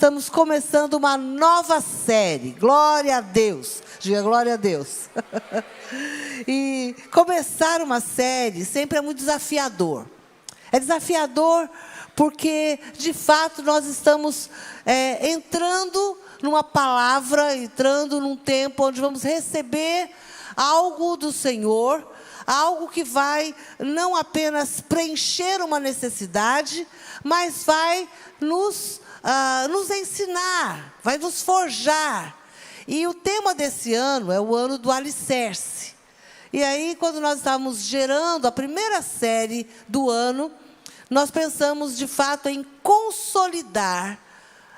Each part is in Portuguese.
estamos começando uma nova série. Glória a Deus. Diga glória a Deus. E começar uma série sempre é muito desafiador. É desafiador porque, de fato, nós estamos entrando numa palavra, entrando num tempo onde vamos receber algo do Senhor, algo que vai não apenas preencher uma necessidade, mas vai nos ensinar, vai nos forjar. E o tema desse ano é o ano do alicerce. E aí, quando nós estávamos gerando a primeira série do ano, nós pensamos, de fato, em consolidar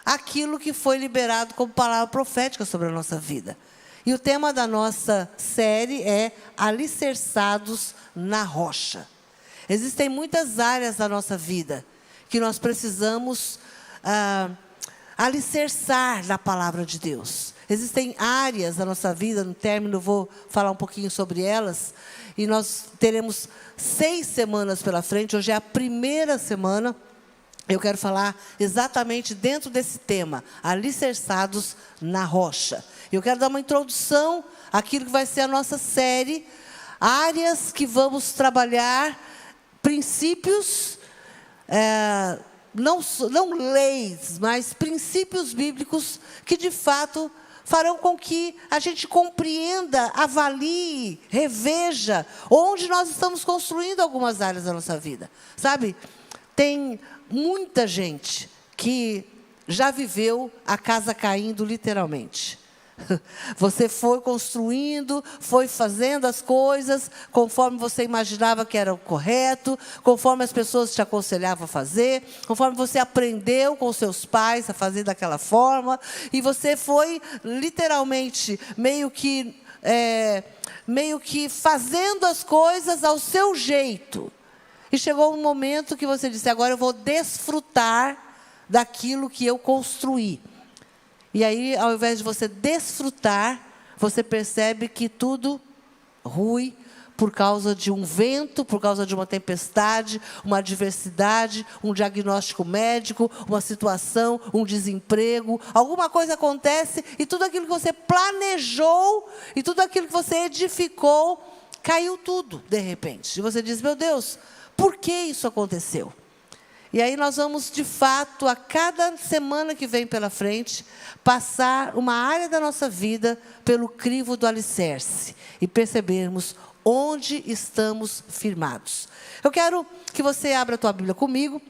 aquilo que foi liberado como palavra profética sobre a nossa vida. E o tema da nossa série é Alicerçados na Rocha. Existem muitas áreas da nossa vida que nós precisamos alicerçar na palavra de Deus. Existem áreas da nossa vida, no término vou falar um pouquinho sobre elas, e nós teremos 6 semanas pela frente. Hoje é a primeira semana. Eu quero falar exatamente dentro desse tema, alicerçados na rocha. Eu quero dar uma introdução àquilo que vai ser a nossa série, áreas que vamos trabalhar, princípios, não leis, mas princípios bíblicos que, de fato, farão com que a gente compreenda, avalie, reveja onde nós estamos construindo algumas áreas da nossa vida. Sabe, tem muita gente que já viveu a casa caindo literalmente. Você foi construindo, foi fazendo as coisas conforme você imaginava que era o correto, conforme as pessoas te aconselhavam a fazer, conforme você aprendeu com seus pais a fazer daquela forma, e você foi literalmente meio que fazendo as coisas ao seu jeito. E chegou um momento que você disse: agora eu vou desfrutar daquilo que eu construí. E aí, ao invés de você desfrutar, você percebe que tudo rui por causa de um vento, por causa de uma tempestade, uma adversidade, um diagnóstico médico, uma situação, um desemprego. Alguma coisa acontece e tudo aquilo que você planejou e tudo aquilo que você edificou, caiu tudo, de repente. E você diz: meu Deus, por que isso aconteceu? E aí nós vamos, de fato, a cada semana que vem pela frente, passar uma área da nossa vida pelo crivo do alicerce e percebermos onde estamos firmados. Eu quero que você abra a tua Bíblia comigo,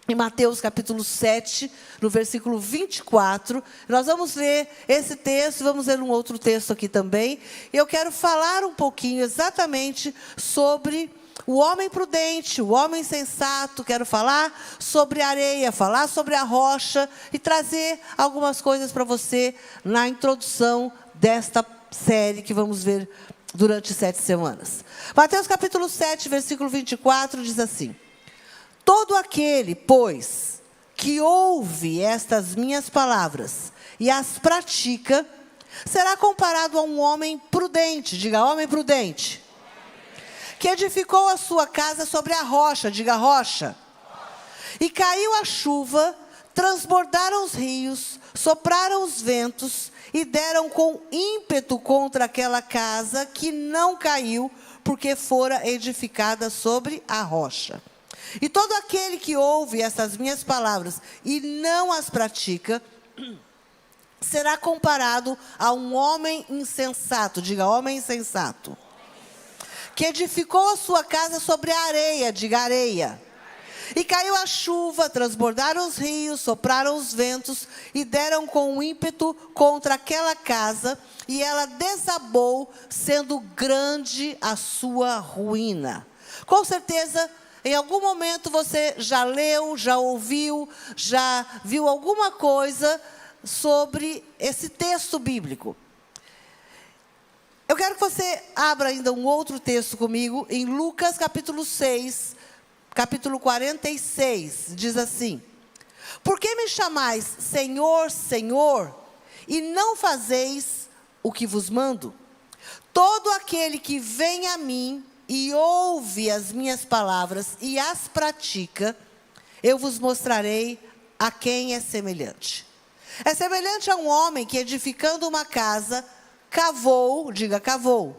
em Mateus capítulo 7, no versículo 24. Nós vamos ler esse texto, vamos ler um outro texto aqui também. E eu quero falar um pouquinho exatamente sobre o homem prudente, o homem sensato. Quero falar sobre a areia, falar sobre a rocha e trazer algumas coisas para você na introdução desta série que vamos ver durante 7 semanas. Mateus capítulo 7, versículo 24 diz assim: todo aquele, pois, que ouve estas minhas palavras e as pratica, será comparado a um homem prudente. Diga, homem prudente. Que edificou a sua casa sobre a rocha. Diga, rocha. E caiu a chuva, transbordaram os rios, sopraram os ventos e deram com ímpeto contra aquela casa, que não caiu, porque fora edificada sobre a rocha. E todo aquele que ouve essas minhas palavras e não as pratica, será comparado a um homem insensato. Diga, homem insensato. Que edificou a sua casa sobre a areia. Diga, areia. E caiu a chuva, transbordaram os rios, sopraram os ventos e deram com ímpeto contra aquela casa, e ela desabou, sendo grande a sua ruína. Com certeza, em algum momento você já leu, já ouviu, já viu alguma coisa sobre esse texto bíblico. Eu quero que você abra ainda um outro texto comigo, em Lucas capítulo 6, capítulo 46, diz assim: por que me chamais Senhor, Senhor, e não fazeis o que vos mando? Todo aquele que vem a mim e ouve as minhas palavras e as pratica, eu vos mostrarei a quem é semelhante. É semelhante a um homem que, edificando uma casa, cavou, diga cavou.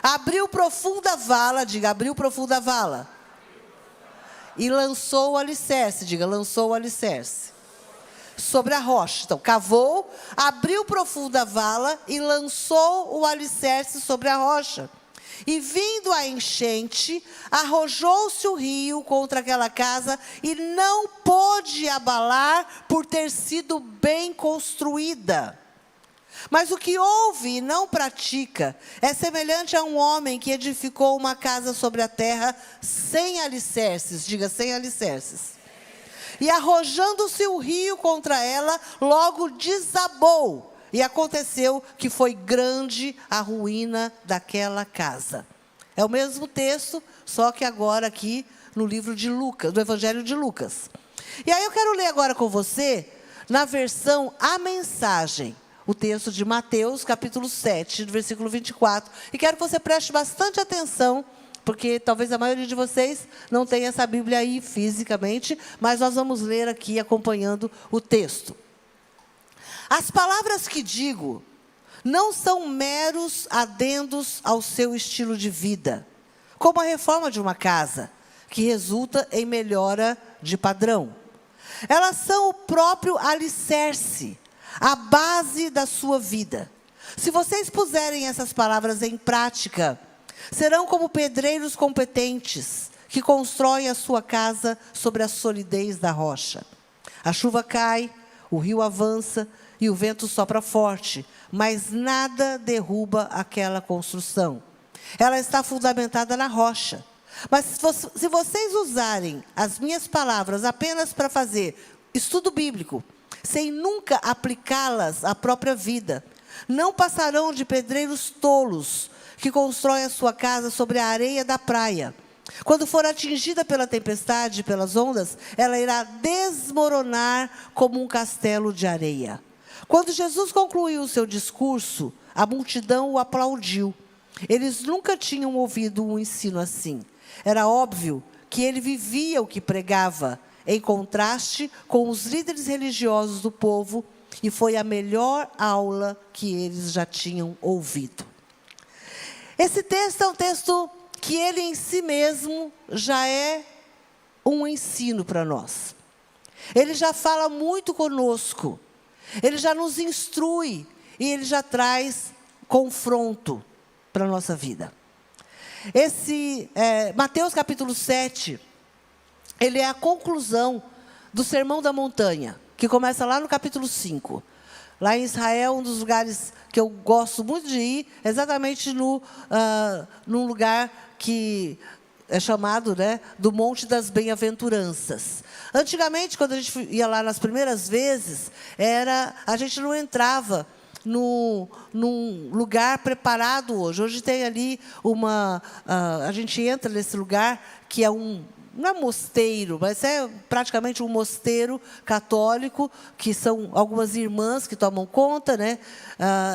Abriu profunda vala, diga abriu profunda vala. E lançou o alicerce, diga lançou o alicerce. Sobre a rocha. Então, cavou, abriu profunda vala e lançou o alicerce sobre a rocha. E vindo a enchente, arrojou-se o rio contra aquela casa e não pôde abalar por ter sido bem construída. Mas o que ouve e não pratica é semelhante a um homem que edificou uma casa sobre a terra sem alicerces, diga sem alicerces. E arrojando-se o rio contra ela, logo desabou. E aconteceu que foi grande a ruína daquela casa. É o mesmo texto, só que agora aqui no livro de Lucas, do Evangelho de Lucas. E aí eu quero ler agora com você, na versão A Mensagem, o texto de Mateus, capítulo 7, versículo 24. E quero que você preste bastante atenção, porque talvez a maioria de vocês não tenha essa Bíblia aí fisicamente, mas nós vamos ler aqui acompanhando o texto. As palavras que digo não são meros adendos ao seu estilo de vida, como a reforma de uma casa, que resulta em melhora de padrão. Elas são o próprio alicerce, a base da sua vida. Se vocês puserem essas palavras em prática, serão como pedreiros competentes, que constroem a sua casa sobre a solidez da rocha. A chuva cai, o rio avança, e o vento sopra forte, mas nada derruba aquela construção. Ela está fundamentada na rocha. Mas se vocês usarem as minhas palavras apenas para fazer estudo bíblico, sem nunca aplicá-las à própria vida, não passarão de pedreiros tolos, que constroem a sua casa sobre a areia da praia. Quando for atingida pela tempestade e pelas ondas, ela irá desmoronar como um castelo de areia. Quando Jesus concluiu o seu discurso, a multidão o aplaudiu. Eles nunca tinham ouvido um ensino assim. Era óbvio que ele vivia o que pregava, em contraste com os líderes religiosos do povo, e foi a melhor aula que eles já tinham ouvido. Esse texto é um texto que ele em si mesmo já é um ensino para nós. Ele já fala muito conosco. Ele já nos instrui e ele já traz confronto para a nossa vida. Mateus capítulo 7, ele é a conclusão do Sermão da Montanha, que começa lá no capítulo 5. Lá em Israel, um dos lugares que eu gosto muito de ir, exatamente num lugar que é chamado, né, do Monte das Bem-aventuranças. Antigamente, quando a gente ia lá nas primeiras vezes, a gente não entrava num lugar preparado hoje. Hoje tem ali a gente entra nesse lugar que é não é mosteiro, mas é praticamente um mosteiro católico, que são algumas irmãs que tomam conta, né?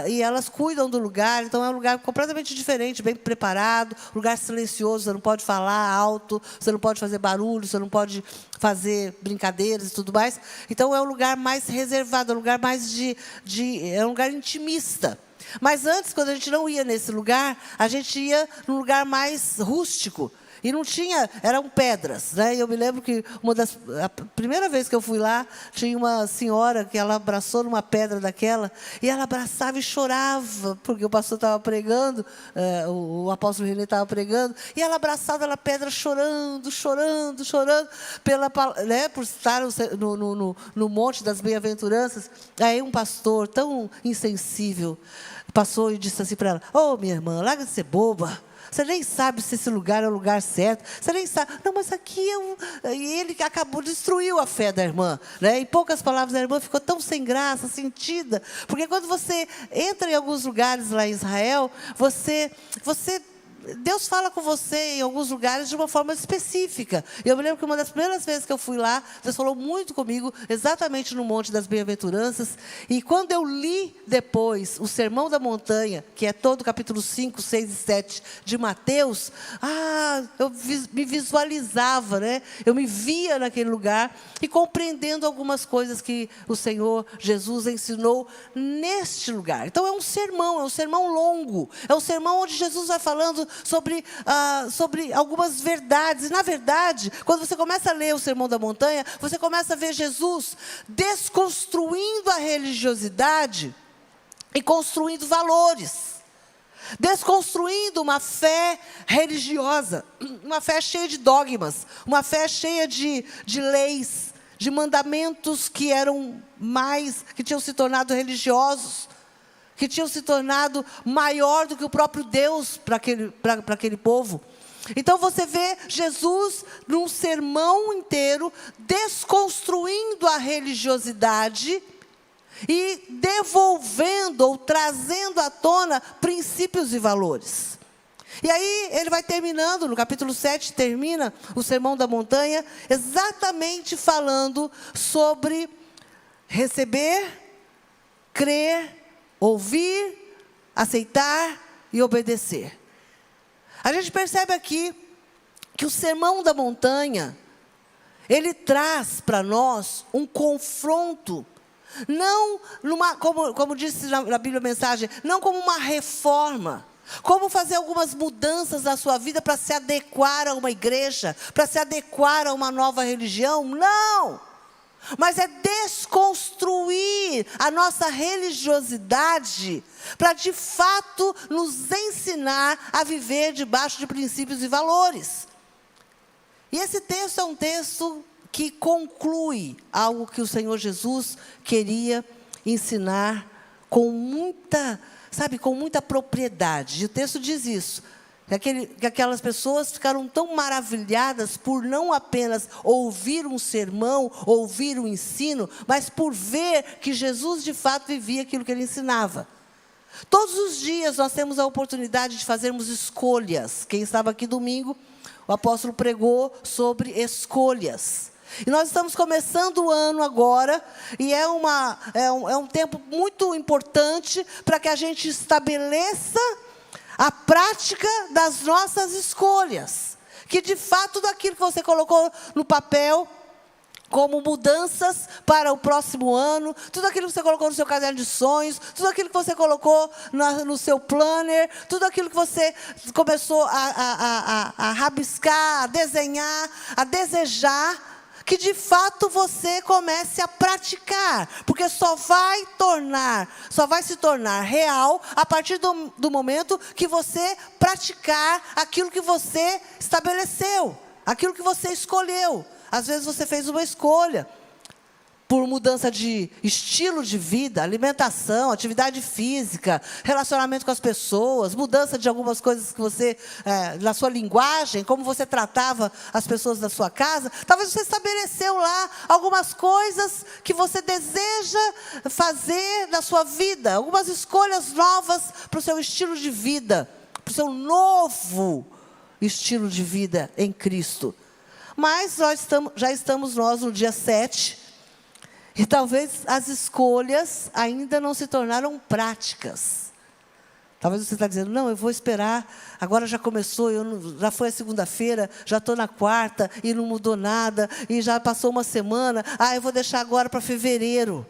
E elas cuidam do lugar, então é um lugar completamente diferente, bem preparado, lugar silencioso, você não pode falar alto, você não pode fazer barulho, você não pode fazer brincadeiras e tudo mais. Então é um lugar mais reservado, é um lugar mais é um lugar intimista. Mas antes, quando a gente não ia nesse lugar, a gente ia num lugar mais rústico. E não tinha, eram pedras, né? E eu me lembro que a primeira vez que eu fui lá, tinha uma senhora que ela abraçou numa pedra daquela, e ela abraçava e chorava, porque o pastor estava pregando, o apóstolo René estava pregando, e ela abraçava na pedra chorando, por estar no Monte das Bem-aventuranças. Aí um pastor tão insensível passou e disse assim para ela: "Ô, minha irmã, larga de ser boba. Você nem sabe se esse lugar é o lugar certo. Você nem sabe." Não, mas aqui E ele acabou, destruiu a fé da irmã, né? Em poucas palavras, a irmã ficou tão sem graça, sentida. Porque quando você entra em alguns lugares lá em Israel, você Deus fala com você em alguns lugares de uma forma específica. Eu me lembro que uma das primeiras vezes que eu fui lá, Deus falou muito comigo, exatamente no Monte das Bem-aventuranças. E quando eu li depois o Sermão da Montanha, que é todo o capítulo 5, 6 e 7 de Mateus, eu me visualizava, né? Eu me via naquele lugar e compreendendo algumas coisas que o Senhor Jesus ensinou neste lugar. Então é um sermão longo, é um sermão onde Jesus vai falando sobre algumas verdades. E, na verdade, quando você começa a ler o Sermão da Montanha, você começa a ver Jesus desconstruindo a religiosidade e construindo valores. Desconstruindo uma fé religiosa, uma fé cheia de dogmas, uma fé cheia de leis, de mandamentos que tinham se tornado religiosos, que tinham se tornado maior do que o próprio Deus para aquele povo. Então você vê Jesus num sermão inteiro desconstruindo a religiosidade e devolvendo ou trazendo à tona princípios e valores. E aí ele vai terminando, no capítulo 7 termina o Sermão da Montanha, exatamente falando sobre receber, crer, ouvir, aceitar e obedecer. A gente percebe aqui que o Sermão da Montanha, ele traz para nós um confronto, não como disse na Bíblia Mensagem, não como uma reforma, como fazer algumas mudanças na sua vida para se adequar a uma igreja, para se adequar a uma nova religião, não! Mas é desconstruir a nossa religiosidade para, de fato, nos ensinar a viver debaixo de princípios e valores. E esse texto é um texto que conclui algo que o Senhor Jesus queria ensinar com muita propriedade. E o texto diz isso. Que aquelas pessoas ficaram tão maravilhadas por não apenas ouvir um sermão, ouvir um ensino, mas por ver que Jesus de fato vivia aquilo que ele ensinava. Todos os dias nós temos a oportunidade de fazermos escolhas. Quem estava aqui domingo, o apóstolo pregou sobre escolhas. E nós estamos começando o ano agora, e é um tempo muito importante para que a gente estabeleça a prática das nossas escolhas. Que de fato tudo aquilo que você colocou no papel como mudanças para o próximo ano, tudo aquilo que você colocou no seu caderno de sonhos, tudo aquilo que você colocou no seu planner, tudo aquilo que você começou a rabiscar, a desenhar, a desejar, que de fato você comece a praticar, porque só vai se tornar real a partir do momento que você praticar aquilo que você estabeleceu, aquilo que você escolheu. Às vezes você fez uma escolha por mudança de estilo de vida, alimentação, atividade física, relacionamento com as pessoas, mudança de algumas coisas que você, na sua linguagem, como você tratava as pessoas da sua casa. Talvez você estabeleceu lá algumas coisas que você deseja fazer na sua vida, algumas escolhas novas para o seu estilo de vida, para o seu novo estilo de vida em Cristo. Mas já estamos no dia 7, e talvez as escolhas ainda não se tornaram práticas. Talvez você está dizendo, não, eu vou esperar, agora já começou, já foi a segunda-feira, já estou na quarta e não mudou nada, e já passou uma semana, eu vou deixar agora para fevereiro.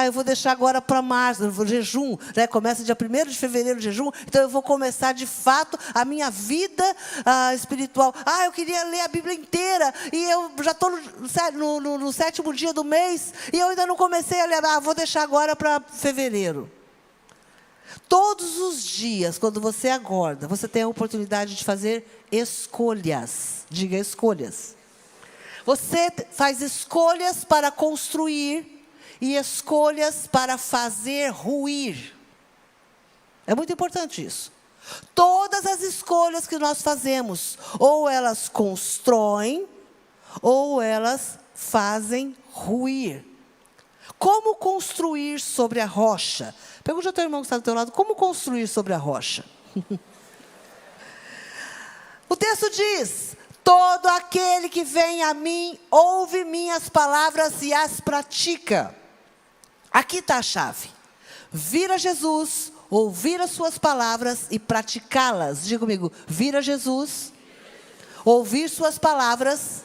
Eu vou deixar agora para março, jejum, né? Começa dia 1º de fevereiro o jejum, então eu vou começar de fato a minha vida espiritual. Eu queria ler a Bíblia inteira, e eu já estou no 7º dia do mês, e eu ainda não comecei a ler, vou deixar agora para fevereiro. Todos os dias, quando você acorda, você tem a oportunidade de fazer escolhas. Diga escolhas. Você faz escolhas para construir e escolhas para fazer ruir. É muito importante isso. Todas as escolhas que nós fazemos, ou elas constroem, ou elas fazem ruir. Como construir sobre a rocha? Pergunta ao teu irmão que está do teu lado, como construir sobre a rocha? O texto diz: todo aquele que vem a mim, ouve minhas palavras e as pratica. Aqui está a chave. Vir a Jesus, ouvir as suas palavras e praticá-las. Diga comigo, vir a Jesus, ouvir suas palavras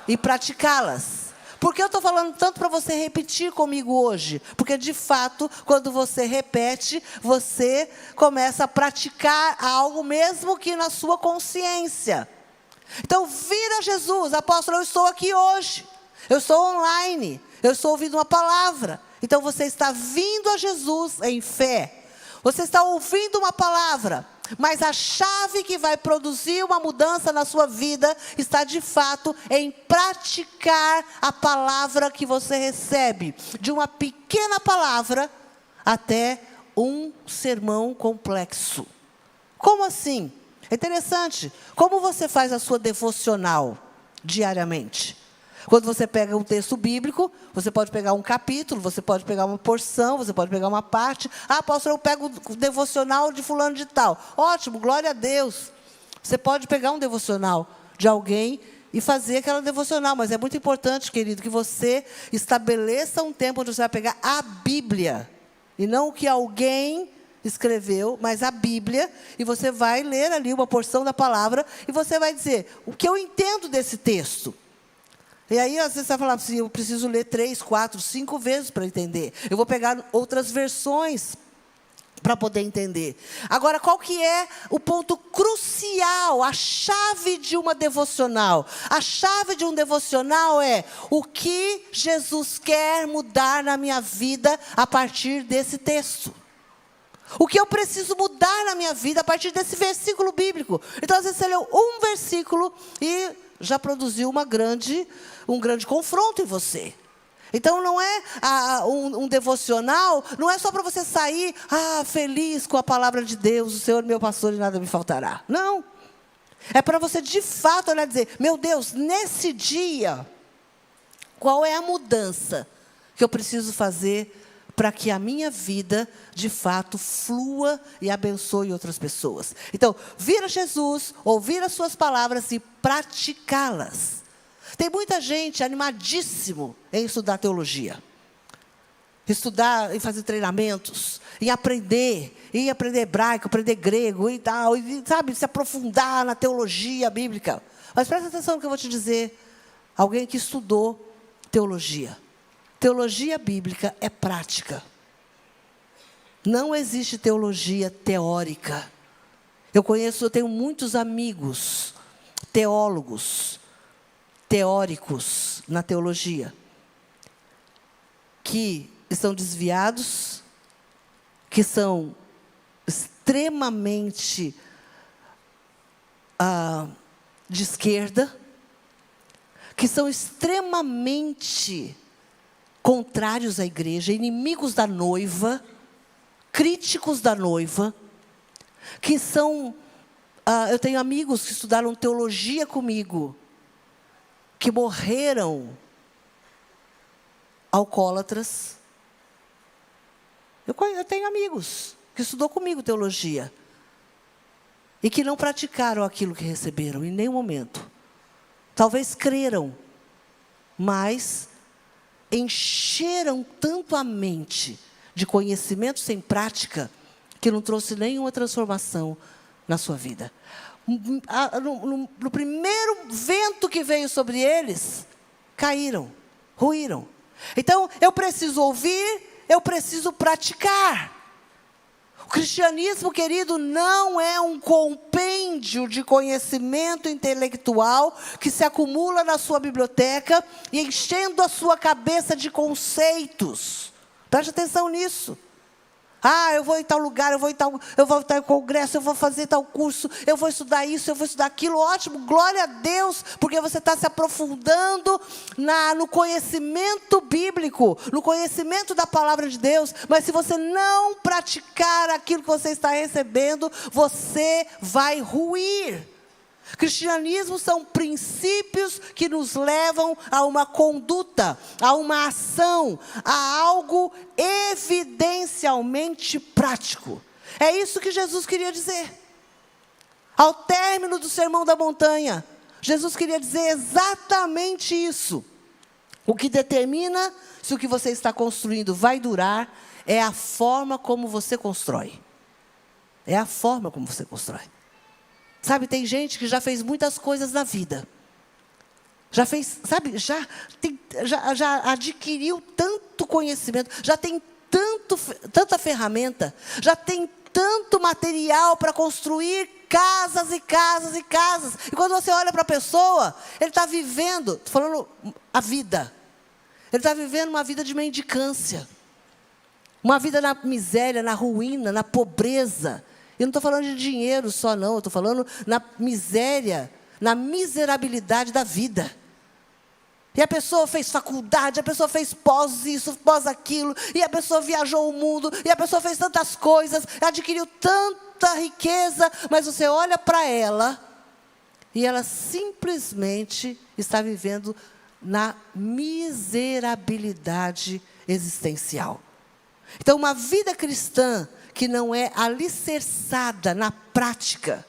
e praticá-las. Por que eu estou falando tanto para você repetir comigo hoje? Porque, de fato, quando você repete, você começa a praticar algo mesmo que na sua consciência. Então, vir a Jesus. Apóstolo, eu estou aqui hoje. Eu estou online. Eu estou ouvindo uma palavra. Então, você está vindo a Jesus em fé. Você está ouvindo uma palavra. Mas a chave que vai produzir uma mudança na sua vida está de fato em praticar a palavra que você recebe. De uma pequena palavra até um sermão complexo. Como assim? É interessante. Como você faz a sua devocional diariamente? Quando você pega um texto bíblico, você pode pegar um capítulo, você pode pegar uma porção, você pode pegar uma parte. Ah, apóstolo, eu pego o devocional de fulano de tal. Ótimo, glória a Deus. Você pode pegar um devocional de alguém e fazer aquela devocional. Mas é muito importante, querido, que você estabeleça um tempo onde você vai pegar a Bíblia. E não o que alguém escreveu, mas a Bíblia. E você vai ler ali uma porção da palavra e você vai dizer, o que eu entendo desse texto? E aí, às vezes, você vai falar assim, eu preciso ler 3, 4, 5 vezes para entender. Eu vou pegar outras versões para poder entender. Agora, qual que é o ponto crucial, a chave de uma devocional? A chave de um devocional é o que Jesus quer mudar na minha vida a partir desse texto. O que eu preciso mudar na minha vida a partir desse versículo bíblico. Então, às vezes, você leu um versículo e já produziu um grande confronto em você. Então, não é um devocional, não é só para você sair feliz com a palavra de Deus, o Senhor é meu pastor e nada me faltará. Não. É para você, de fato, olhar e dizer, meu Deus, nesse dia, qual é a mudança que eu preciso fazer para que a minha vida, de fato, flua e abençoe outras pessoas. Então, vir a Jesus, ouvir as suas palavras e praticá-las. Tem muita gente animadíssimo em estudar teologia. Estudar e fazer treinamentos, em aprender hebraico, aprender grego e tal, e, sabe, se aprofundar na teologia bíblica. Mas presta atenção no que eu vou te dizer. Alguém que estudou teologia. Teologia bíblica é prática. Não existe teologia teórica. Eu tenho muitos amigos, teólogos, teóricos na teologia, que estão desviados, que são extremamente de esquerda, que são extremamente contrários à igreja, inimigos da noiva, críticos da noiva, que são... eu tenho amigos que estudaram teologia comigo, que morreram alcoólatras. Eu tenho amigos que estudou comigo teologia e que não praticaram aquilo que receberam em nenhum momento. Talvez creram, mas encheram tanto a mente de conhecimento sem prática que não trouxe nenhuma transformação na sua vida. No primeiro vento que veio sobre eles, caíram, ruíram. Então, eu preciso ouvir, eu preciso praticar. O cristianismo, querido, não é um compêndio de conhecimento intelectual que se acumula na sua biblioteca e enchendo a sua cabeça de conceitos. Preste atenção nisso. Eu vou em tal lugar, eu vou em tal congresso, eu vou fazer tal curso, eu vou estudar isso, eu vou estudar aquilo. Ótimo, glória a Deus, porque você está se aprofundando no conhecimento bíblico, no conhecimento da palavra de Deus. Mas se você não praticar aquilo que você está recebendo, você vai ruir. Cristianismo são princípios que nos levam a uma conduta, a uma ação, a algo evidencialmente prático. É isso que Jesus queria dizer. Ao término do Sermão da Montanha, Jesus queria dizer exatamente isso. O que determina se o que você está construindo vai durar é a forma como você constrói. É a forma como você constrói. Sabe, tem gente que já fez muitas coisas na vida. Já fez, sabe, já adquiriu tanto conhecimento, já tem tanta ferramenta, já tem tanto material para construir casas e casas e casas. E quando você olha para a pessoa, ele está vivendo, estou falando a vida. Ele está vivendo uma vida de mendicância. Uma vida na miséria, na ruína, na pobreza. Eu não estou falando de dinheiro só, não. Eu estou falando na miséria, na miserabilidade da vida. E a pessoa fez faculdade, a pessoa fez pós isso, pós aquilo, e a pessoa viajou o mundo, e a pessoa fez tantas coisas, adquiriu tanta riqueza, mas você olha para ela, e ela simplesmente está vivendo na miserabilidade existencial. Então, uma vida cristã que não é alicerçada na prática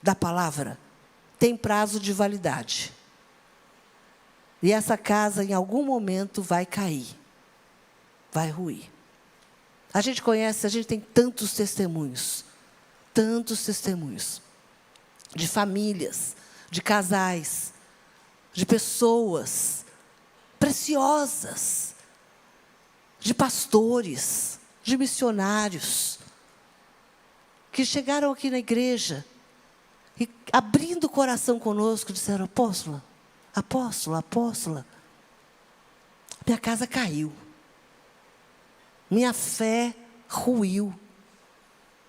da palavra, tem prazo de validade. E essa casa, em algum momento, vai cair. Vai ruir. A gente conhece, a gente tem tantos testemunhos. Tantos testemunhos. De famílias, de casais, de pessoas preciosas, de pastores, de missionários, que chegaram aqui na igreja e, abrindo o coração conosco, disseram: apóstola, apóstola, minha casa caiu. Minha fé ruiu.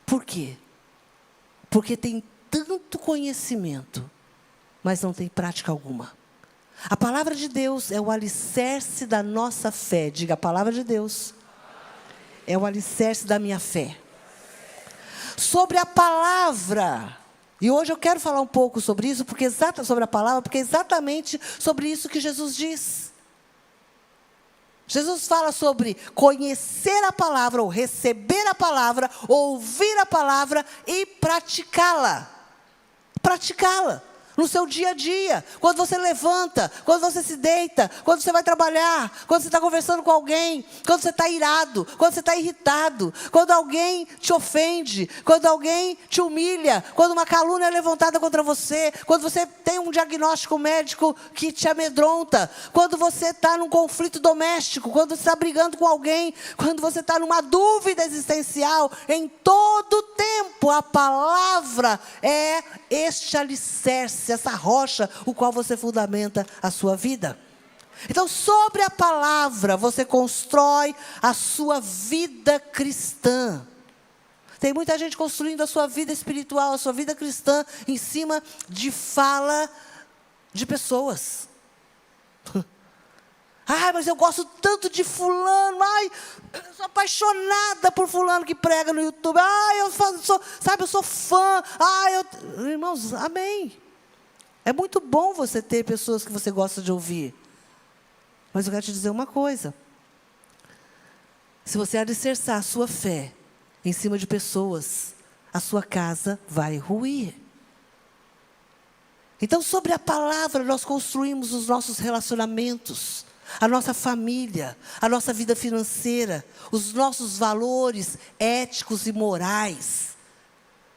Por quê? Porque tem tanto conhecimento, mas não tem prática alguma. A palavra de Deus é o alicerce da nossa fé. Diga: a palavra de Deus é o alicerce da minha fé. Sobre a palavra. E hoje eu quero falar um pouco sobre isso, sobre a palavra, porque é exatamente sobre isso que Jesus diz. Jesus fala sobre conhecer a palavra, ou receber a palavra, ouvir a palavra e praticá-la. Praticá-la no seu dia a dia, quando você levanta, quando você se deita, quando você vai trabalhar, quando você está conversando com alguém, quando você está irado, quando você está irritado, quando alguém te ofende, quando alguém te humilha, quando uma calúnia é levantada contra você, quando você tem um diagnóstico médico que te amedronta, quando você está num conflito doméstico, quando você está brigando com alguém, quando você está numa dúvida existencial, em todo tempo a palavra é este alicerce, essa rocha, o qual você fundamenta a sua vida. Então, sobre a palavra, você constrói a sua vida cristã. Tem muita gente construindo a sua vida espiritual, a sua vida cristã, em cima de fala de pessoas. Ai, mas eu gosto tanto de fulano. Ai, eu sou apaixonada por fulano que prega no YouTube. Ai, eu sou fã. Ai, irmãos, amém. É muito bom você ter pessoas que você gosta de ouvir. Mas eu quero te dizer uma coisa. Se você alicerçar a sua fé em cima de pessoas, a sua casa vai ruir. Então, sobre a palavra, nós construímos os nossos relacionamentos, a nossa família, a nossa vida financeira, os nossos valores éticos e morais.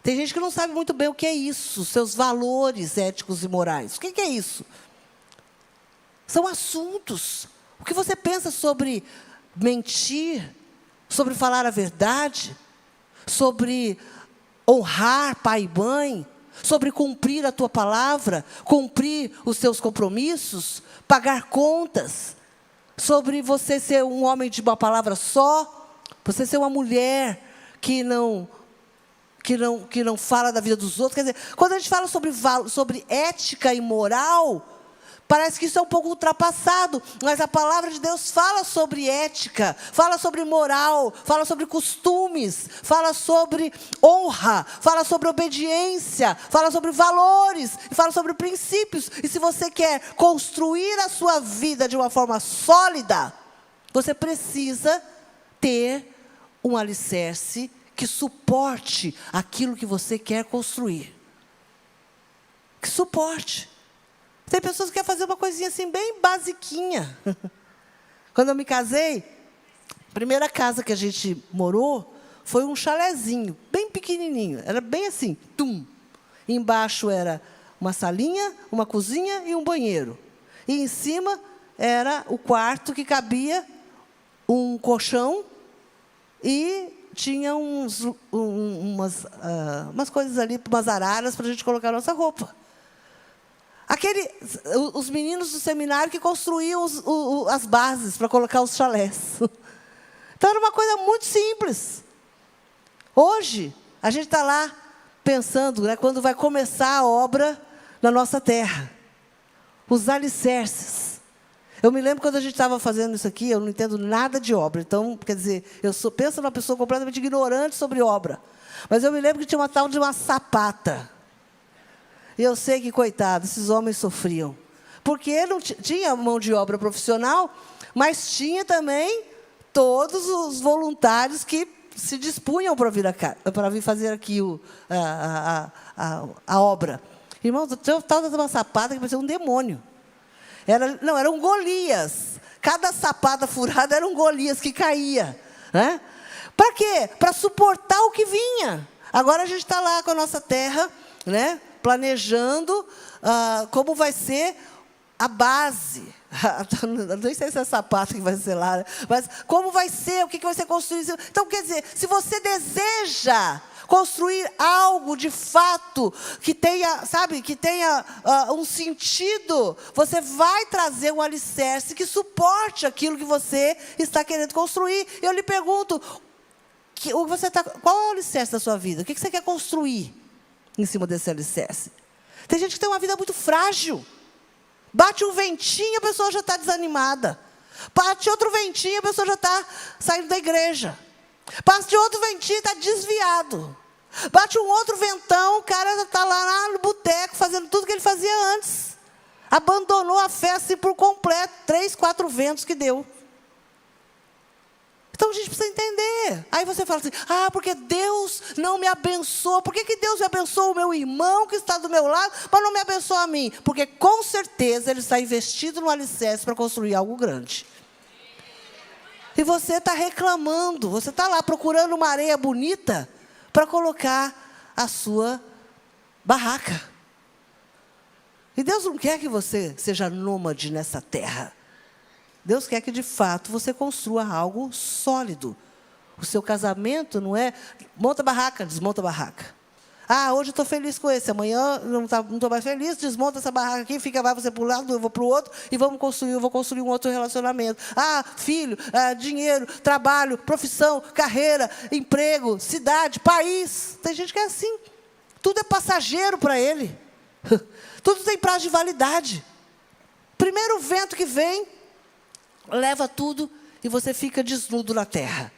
Tem gente que não sabe muito bem o que é isso, seus valores éticos e morais. O que é isso? São assuntos. O que você pensa sobre mentir, sobre falar a verdade, sobre honrar pai e mãe, sobre cumprir a tua palavra, cumprir os seus compromissos, pagar contas, sobre você ser um homem de uma palavra só, você ser uma mulher que não fala da vida dos outros. Quer dizer, quando a gente fala sobre ética e moral, parece que isso é um pouco ultrapassado, mas a palavra de Deus fala sobre ética, fala sobre moral, fala sobre costumes, fala sobre honra, fala sobre obediência, fala sobre valores, fala sobre princípios. E se você quer construir a sua vida de uma forma sólida, você precisa ter um alicerce que suporte aquilo que você quer construir. que suporte. Tem pessoas que querem fazer uma coisinha assim, bem basiquinha. Quando eu me casei, a primeira casa que a gente morou foi um chalezinho, bem pequenininho. Era bem assim, tum. Embaixo era uma salinha, uma cozinha e um banheiro. E em cima era o quarto que cabia um colchão e tinha umas coisas ali, umas araras para a gente colocar a nossa roupa. Os meninos do seminário que construíam as bases para colocar os chalés. Então, era uma coisa muito simples. Hoje, a gente está lá pensando, né, quando vai começar a obra na nossa terra. Os alicerces. Eu me lembro quando a gente estava fazendo isso aqui, eu não entendo nada de obra. Então, quer dizer, penso numa pessoa completamente ignorante sobre obra. Mas eu me lembro que tinha uma tal de uma sapata. E eu sei que, coitado, esses homens sofriam. Porque não tinha mão de obra profissional, mas tinha também todos os voluntários que se dispunham para vir fazer aqui a obra. Irmãos, tinha uma tal de uma sapata que parecia um demônio. Era um Golias. Cada sapada furada era um Golias que caía. Né? Para quê? Para suportar o que vinha. Agora a gente está lá com a nossa terra, né, planejando como vai ser a base. Não sei se é sapato que vai ser lá, né? Mas como vai ser, o que vai ser construído. Então, quer dizer, se você deseja construir algo de fato que tenha, sabe, que tenha um sentido, você vai trazer um alicerce que suporte aquilo que você está querendo construir. Eu lhe pergunto, qual é o alicerce da sua vida? O que você quer construir em cima desse alicerce? Tem gente que tem uma vida muito frágil. Bate um ventinho, a pessoa já está desanimada. Bate outro ventinho, a pessoa já está saindo da igreja. Bate outro ventinho, está desviado. Bate um outro ventão, o cara já está lá no boteco, fazendo tudo que ele fazia antes. Abandonou a fé assim por completo. 3, 4 ventos que deu. Então, a gente precisa entender. Aí você fala assim, porque Deus não me abençoa. Por que Deus me abençoa o meu irmão que está do meu lado, mas não me abençoa a mim? Porque, com certeza, ele está investido no alicerce para construir algo grande. E você está reclamando, você está lá procurando uma areia bonita para colocar a sua barraca. E Deus não quer que você seja nômade nessa terra. Deus quer que, de fato, você construa algo sólido. O seu casamento não é monta a barraca, desmonta a barraca. Hoje eu estou feliz com esse, amanhã não estou mais feliz, desmonta essa barraca aqui, vai você para um lado, eu vou para o outro, e eu vou construir um outro relacionamento. Filho, dinheiro, trabalho, profissão, carreira, emprego, cidade, país. Tem gente que é assim. Tudo é passageiro para ele. Tudo tem prazo de validade. Primeiro vento que vem, leva tudo e você fica desnudo na terra.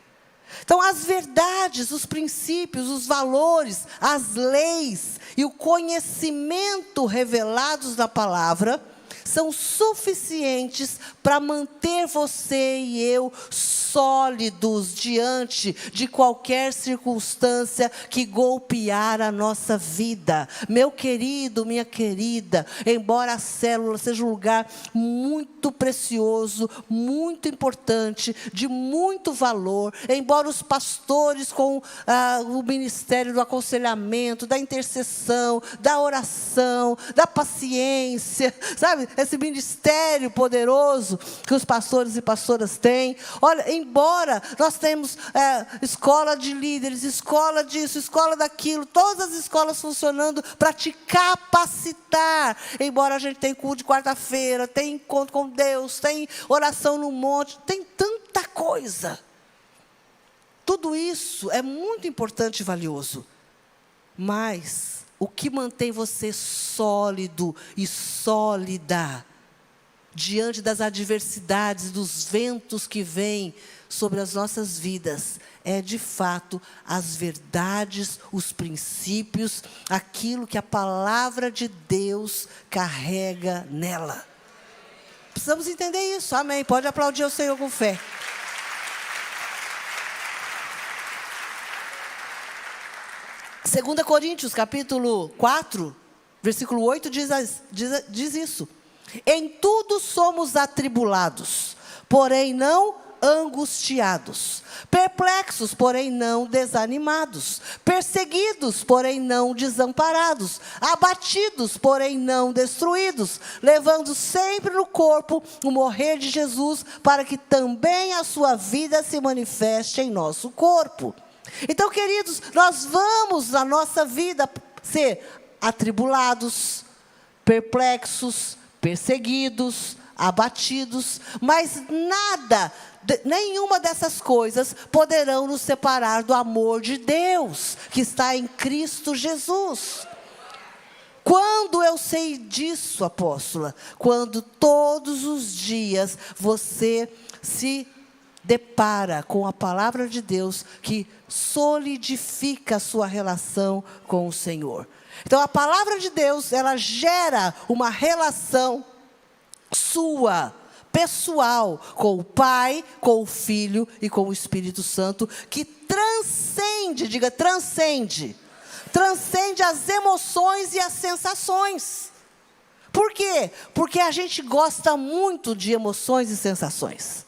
Então, as verdades, os princípios, os valores, as leis e o conhecimento revelados na palavra são suficientes para manter você e eu sólidos diante de qualquer circunstância que golpear a nossa vida. Meu querido, minha querida, embora a célula seja um lugar muito precioso, muito importante, de muito valor, embora os pastores com o ministério do aconselhamento, da intercessão, da oração, da paciência, sabe? Esse ministério poderoso que os pastores e pastoras têm. Olha, embora nós temos escola de líderes, escola disso, escola daquilo, todas as escolas funcionando para te capacitar. Embora a gente tenha culto de quarta-feira, tem encontro com Deus, tem oração no monte, tem tanta coisa. Tudo isso é muito importante e valioso. Mas o que mantém você sólido e sólida diante das adversidades, dos ventos que vêm sobre as nossas vidas, é de fato as verdades, os princípios, aquilo que a palavra de Deus carrega nela. Precisamos entender isso, amém? Pode aplaudir o Senhor com fé. Segunda Coríntios, capítulo 4, Versículo 8 diz isso. Em tudo somos atribulados, porém não angustiados, perplexos, porém não desanimados, perseguidos, porém não desamparados, abatidos, porém não destruídos, levando sempre no corpo o morrer de Jesus, para que também a sua vida se manifeste em nosso corpo. Então, queridos, nós vamos na nossa vida ser atribulados, perplexos, perseguidos, abatidos, mas nenhuma dessas coisas poderão nos separar do amor de Deus, que está em Cristo Jesus. Quando eu sei disso, apóstola? Quando todos os dias você se depara com a palavra de Deus, que solidifica a sua relação com o Senhor. Então, a palavra de Deus, ela gera uma relação sua, pessoal, com o Pai, com o Filho e com o Espírito Santo, que transcende, diga transcende as emoções e as sensações. Por quê? Porque a gente gosta muito de emoções e sensações.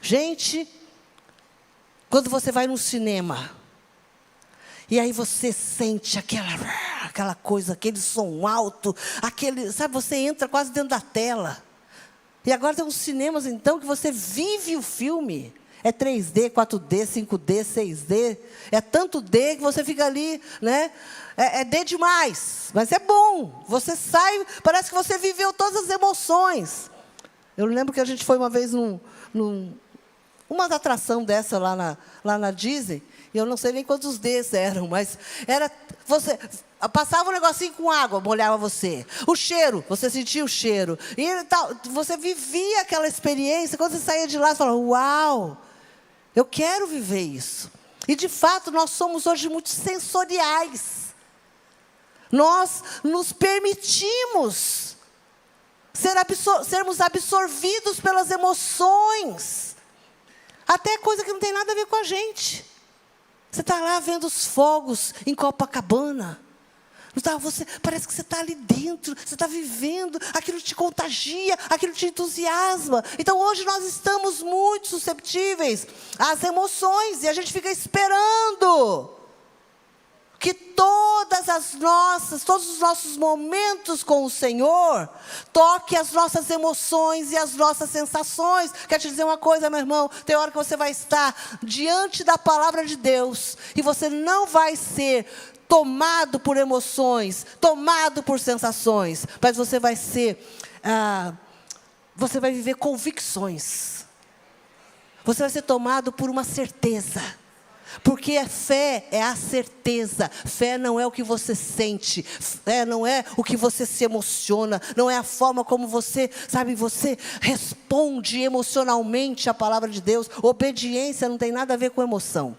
Gente, quando você vai no cinema, e aí você sente aquela coisa, aquele som alto, sabe, você entra quase dentro da tela. E agora tem uns cinemas, então, que você vive o filme. É 3D, 4D, 5D, 6D. É tanto D que você fica ali, né? É D demais, mas é bom. Você sai, parece que você viveu todas as emoções. Eu lembro que a gente foi uma vez uma atração dessa lá na Disney, e eu não sei nem quantos Ds eram, mas você passava um negocinho com água, molhava você. O cheiro, você sentia o cheiro. E tal, você vivia aquela experiência. Quando você saía de lá, você falava, uau, eu quero viver isso. E, de fato, nós somos hoje muito sensoriais. Nós nos permitimos sermos absorvidos pelas emoções. Até coisa que não tem nada a ver com a gente. Você está lá vendo os fogos em Copacabana. Parece que você está ali dentro, você está vivendo, aquilo te contagia, aquilo te entusiasma. Então, hoje nós estamos muito susceptíveis às emoções, e a gente fica esperando que todos os nossos momentos com o Senhor, toque as nossas emoções e as nossas sensações. Quero te dizer uma coisa, meu irmão, tem hora que você vai estar diante da palavra de Deus, e você não vai ser tomado por emoções, tomado por sensações, mas você vai viver convicções. Você vai ser tomado por uma certeza. Porque a fé é a certeza. Fé não é o que você sente. Fé não é o que você se emociona. Não é a forma como você responde emocionalmente à palavra de Deus. Obediência não tem nada a ver com emoção.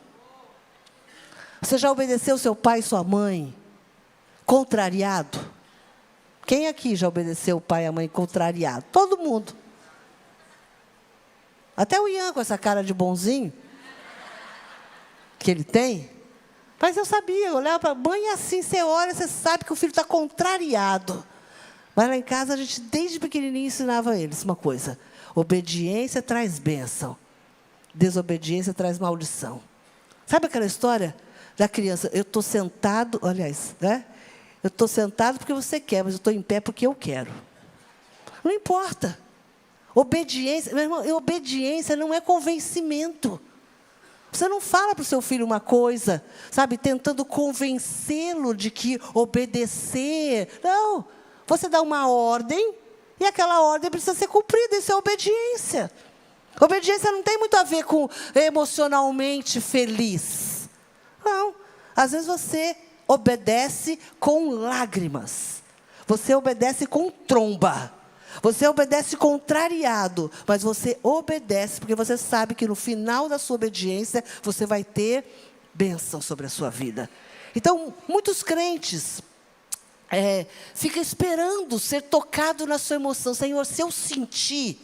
Você já obedeceu seu pai e sua mãe contrariado? Quem aqui já obedeceu o pai e a mãe contrariado? Todo mundo. Até o Ian com essa cara de bonzinho que ele tem. Mas eu sabia, eu olhava para a mãe assim, você olha, você sabe que o filho está contrariado. Mas lá em casa a gente desde pequenininho ensinava a eles uma coisa: obediência traz bênção, desobediência traz maldição. Sabe aquela história da criança? Eu estou sentado, aliás, né? Eu estou sentado porque você quer, mas eu estou em pé porque eu quero. Não importa. Obediência, meu irmão, obediência não é convencimento. Você não fala para o seu filho uma coisa, sabe, tentando convencê-lo de que obedecer. Não, você dá uma ordem e aquela ordem precisa ser cumprida. Isso é obediência. Obediência não tem muito a ver com emocionalmente feliz. Não, às vezes você obedece com lágrimas. Você obedece com tromba. Você obedece contrariado, mas você obedece porque você sabe que no final da sua obediência você vai ter bênção sobre a sua vida. Então, muitos crentes ficam esperando ser tocado na sua emoção. Senhor, se eu sentir,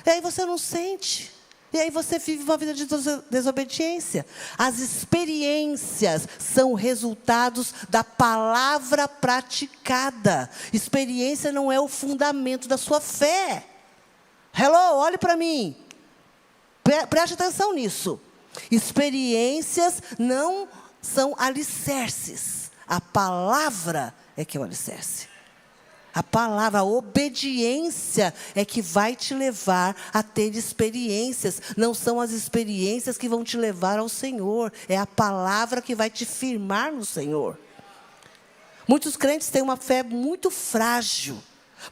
e aí você não sente. E aí você vive uma vida de desobediência. As experiências são resultados da palavra praticada. Experiência não é o fundamento da sua fé. Hello, olhe para mim. Preste atenção nisso. Experiências não são alicerces. A palavra é que é o alicerce. A palavra, a obediência é que vai te levar a ter experiências. Não são as experiências que vão te levar ao Senhor. É a palavra que vai te firmar no Senhor. Muitos crentes têm uma fé muito frágil.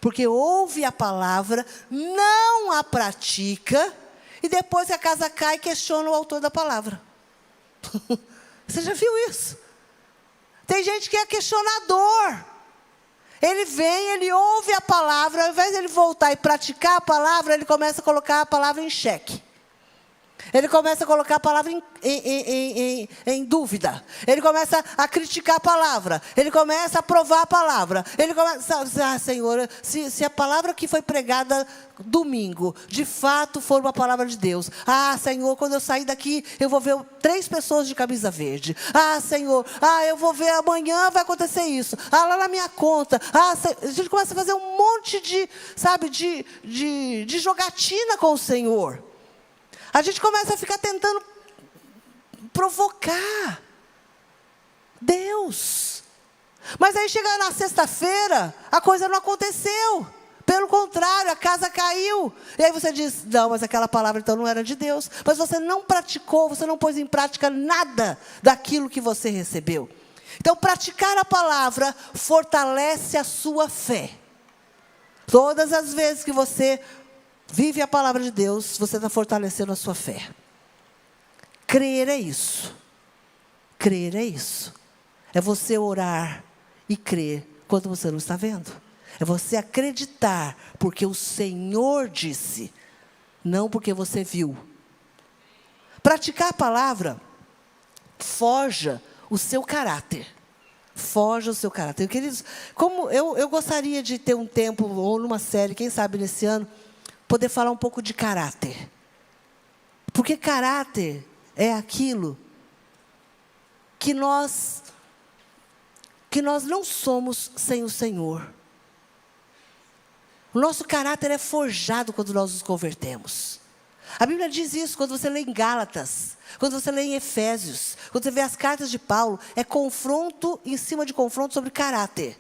Porque ouve a palavra, não a pratica, e depois que a casa cai, questiona o autor da palavra. Você já viu isso? Tem gente que é questionador. Ele vem, ele ouve a palavra, ao invés de ele voltar e praticar a palavra, ele começa a colocar a palavra em xeque. Ele começa a colocar a palavra em dúvida. Ele começa a criticar a palavra. Ele começa a provar a palavra. Ele começa, Senhor, se a palavra que foi pregada domingo, de fato for uma palavra de Deus. Senhor, quando eu sair daqui, eu vou ver 3 pessoas de camisa verde. Senhor, eu vou ver amanhã, vai acontecer isso. Lá na minha conta. A gente começa a fazer um monte de jogatina com o Senhor. A gente começa a ficar tentando provocar Deus. Mas aí chega na sexta-feira, a coisa não aconteceu. Pelo contrário, a casa caiu. E aí você diz, não, mas aquela palavra então não era de Deus. Mas você não praticou, você não pôs em prática nada daquilo que você recebeu. Então, praticar a palavra fortalece a sua fé. Todas as vezes que você vive a palavra de Deus, você está fortalecendo a sua fé. Crer é isso. Crer é isso. É você orar e crer quando você não está vendo. É você acreditar porque o Senhor disse, não porque você viu. Praticar a palavra forja o seu caráter. Forja o seu caráter. Queridos, como eu gostaria de ter um tempo, ou numa série, quem sabe nesse ano, poder falar um pouco de caráter. Porque caráter é aquilo que nós não somos sem o Senhor. O nosso caráter é forjado quando nós nos convertemos. A Bíblia diz isso quando você lê em Gálatas, quando você lê em Efésios, quando você vê as cartas de Paulo, é confronto em cima de confronto sobre caráter.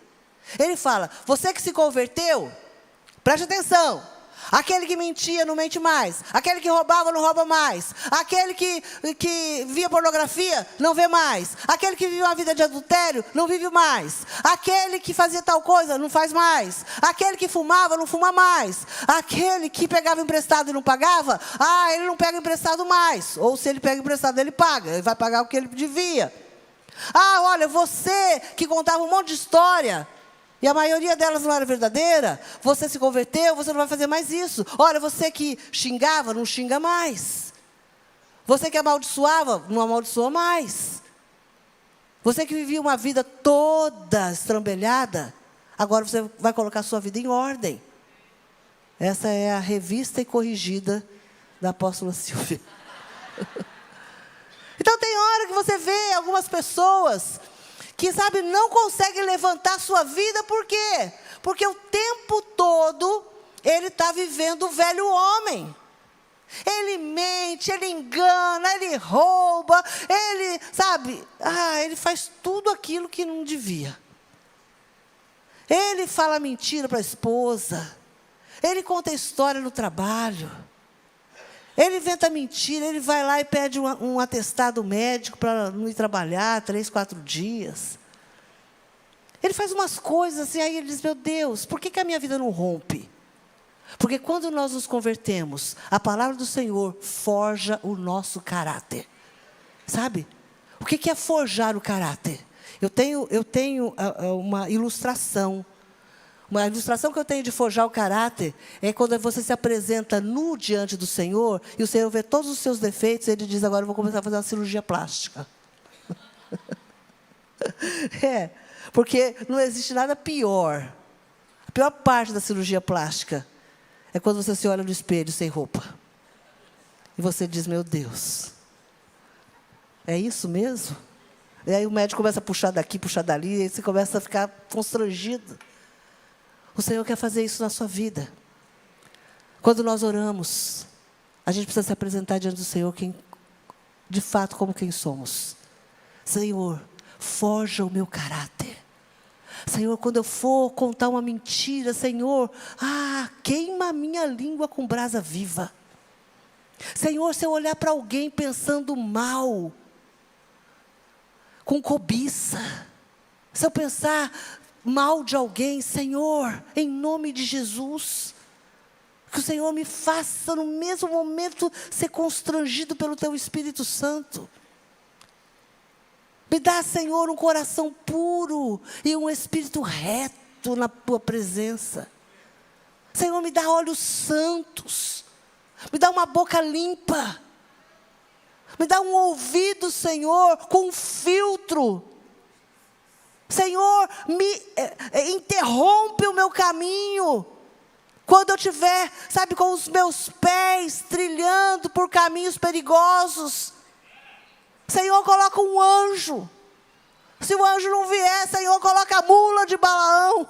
Ele fala, você que se converteu, preste atenção. Aquele que mentia não mente mais. Aquele que roubava não rouba mais. Aquele que via pornografia não vê mais. Aquele que vivia uma vida de adultério não vive mais. Aquele que fazia tal coisa não faz mais. Aquele que fumava não fuma mais. Aquele que pegava emprestado e não pagava, ele não pega emprestado mais. Ou se ele pega emprestado, ele paga. Ele vai pagar o que ele devia. Olha, você que contava um monte de história, e a maioria delas não era verdadeira, você se converteu, você não vai fazer mais isso. Olha, você que xingava, não xinga mais. Você que amaldiçoava, não amaldiçoa mais. Você que vivia uma vida toda estrambelhada, agora você vai colocar a sua vida em ordem. Essa é a revista e corrigida da apóstola Silvia. Então tem hora que você vê algumas pessoas que, não consegue levantar a sua vida, por quê? Porque o tempo todo, ele está vivendo o velho homem. Ele mente, ele engana, ele rouba, ele, ele faz tudo aquilo que não devia. Ele fala mentira para a esposa, ele conta história no trabalho, ele inventa mentira, ele vai lá e pede um atestado médico para não ir trabalhar 3, 4 dias. Ele faz umas coisas assim, aí ele diz, meu Deus, por que a minha vida não rompe? Porque quando nós nos convertemos, a palavra do Senhor forja o nosso caráter. Sabe? O que é forjar o caráter? Eu tenho uma ilustração. Uma ilustração que eu tenho de forjar o caráter é quando você se apresenta nu diante do Senhor e o Senhor vê todos os seus defeitos e Ele diz, agora eu vou começar a fazer uma cirurgia plástica. Porque não existe nada pior. A pior parte da cirurgia plástica é quando você se olha no espelho sem roupa. E você diz, meu Deus, é isso mesmo? E aí o médico começa a puxar daqui, puxar dali, e aí você começa a ficar constrangido. O Senhor quer fazer isso na sua vida. Quando nós oramos, a gente precisa se apresentar diante do Senhor, de fato, como quem somos. Senhor, forja o meu caráter. Senhor, quando eu for contar uma mentira, Senhor, queima a minha língua com brasa viva. Senhor, se eu olhar para alguém pensando mal, com cobiça, se eu pensar mal de alguém, Senhor, em nome de Jesus, que o Senhor me faça no mesmo momento ser constrangido pelo Teu Espírito Santo. Me dá, Senhor, um coração puro e um espírito reto na Tua presença. Senhor, me dá olhos santos. Me dá uma boca limpa. Me dá um ouvido, Senhor, com um filtro. Senhor, interrompe o meu caminho. Quando eu estiver, com os meus pés trilhando por caminhos perigosos. Senhor, coloca um anjo. Se o anjo não vier, Senhor, coloca a mula de Balaão.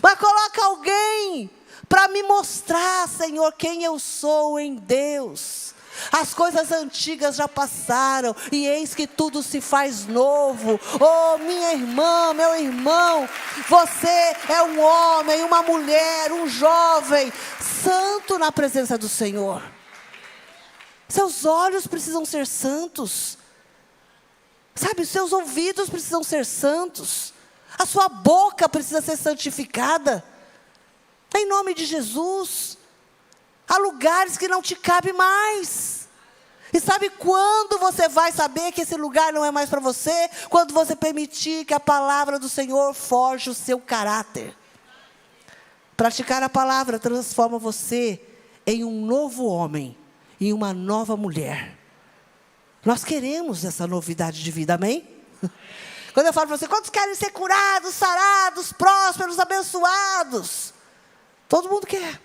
Mas coloca alguém para me mostrar, Senhor, quem eu sou em Deus. As coisas antigas já passaram e eis que tudo se faz novo. Oh, minha irmã, meu irmão, você é um homem, uma mulher, um jovem santo na presença do Senhor. Seus olhos precisam ser santos. Os seus ouvidos precisam ser santos. A sua boca precisa ser santificada. Em nome de Jesus. Há lugares que não te cabe mais. E sabe quando você vai saber que esse lugar não é mais para você? Quando você permitir que a palavra do Senhor forje o seu caráter. Praticar a palavra transforma você em um novo homem, em uma nova mulher. Nós queremos essa novidade de vida, amém? Quando eu falo para você, quantos querem ser curados, sarados, prósperos, abençoados? Todo mundo quer.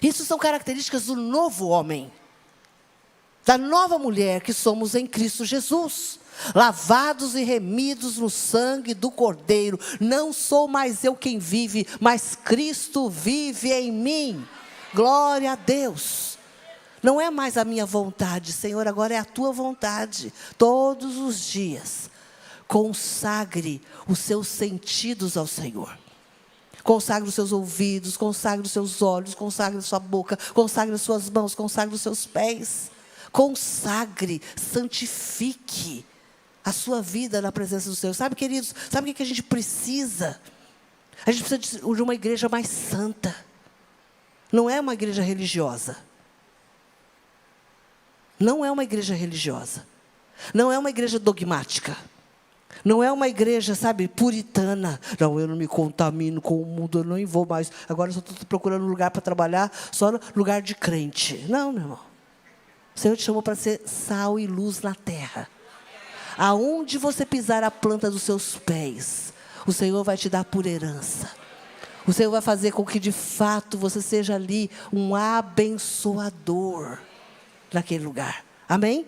Isso são características do novo homem, da nova mulher que somos em Cristo Jesus. Lavados e remidos no sangue do Cordeiro. Não sou mais eu quem vive, mas Cristo vive em mim. Glória a Deus. Não é mais a minha vontade, Senhor, agora é a Tua vontade. Todos os dias, consagre os seus sentidos ao Senhor. Consagre os seus ouvidos, consagre os seus olhos, consagre a sua boca, consagre as suas mãos, consagre os seus pés. Consagre, santifique a sua vida na presença do Senhor. Sabe, queridos, sabe o que a gente precisa? A gente precisa de uma igreja mais santa. Não é uma igreja religiosa. Não é uma igreja religiosa. Não é uma igreja dogmática. Não é uma igreja, puritana. Não, eu não me contamino com o mundo, eu não vou mais. Agora eu só estou procurando um lugar para trabalhar, só no lugar de crente. Não, meu irmão. O Senhor te chamou para ser sal e luz na terra. Aonde você pisar a planta dos seus pés, o Senhor vai te dar por herança. O Senhor vai fazer com que de fato você seja ali um abençoador naquele lugar. Amém?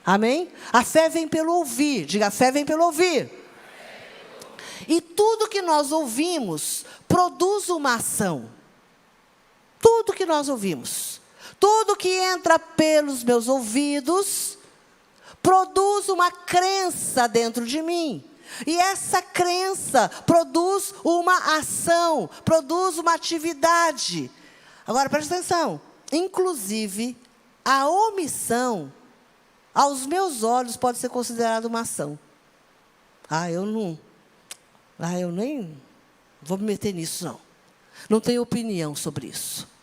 Amém? A fé vem pelo ouvir. Diga, a fé vem pelo ouvir. E tudo que nós ouvimos produz uma ação. Tudo que nós ouvimos. Tudo que entra pelos meus ouvidos produz uma crença dentro de mim. E essa crença produz uma ação, produz uma atividade. Agora, presta atenção. Inclusive, a omissão, aos meus olhos, pode ser considerada uma ação. Eu nem vou me meter nisso, não. Não tenho opinião sobre isso.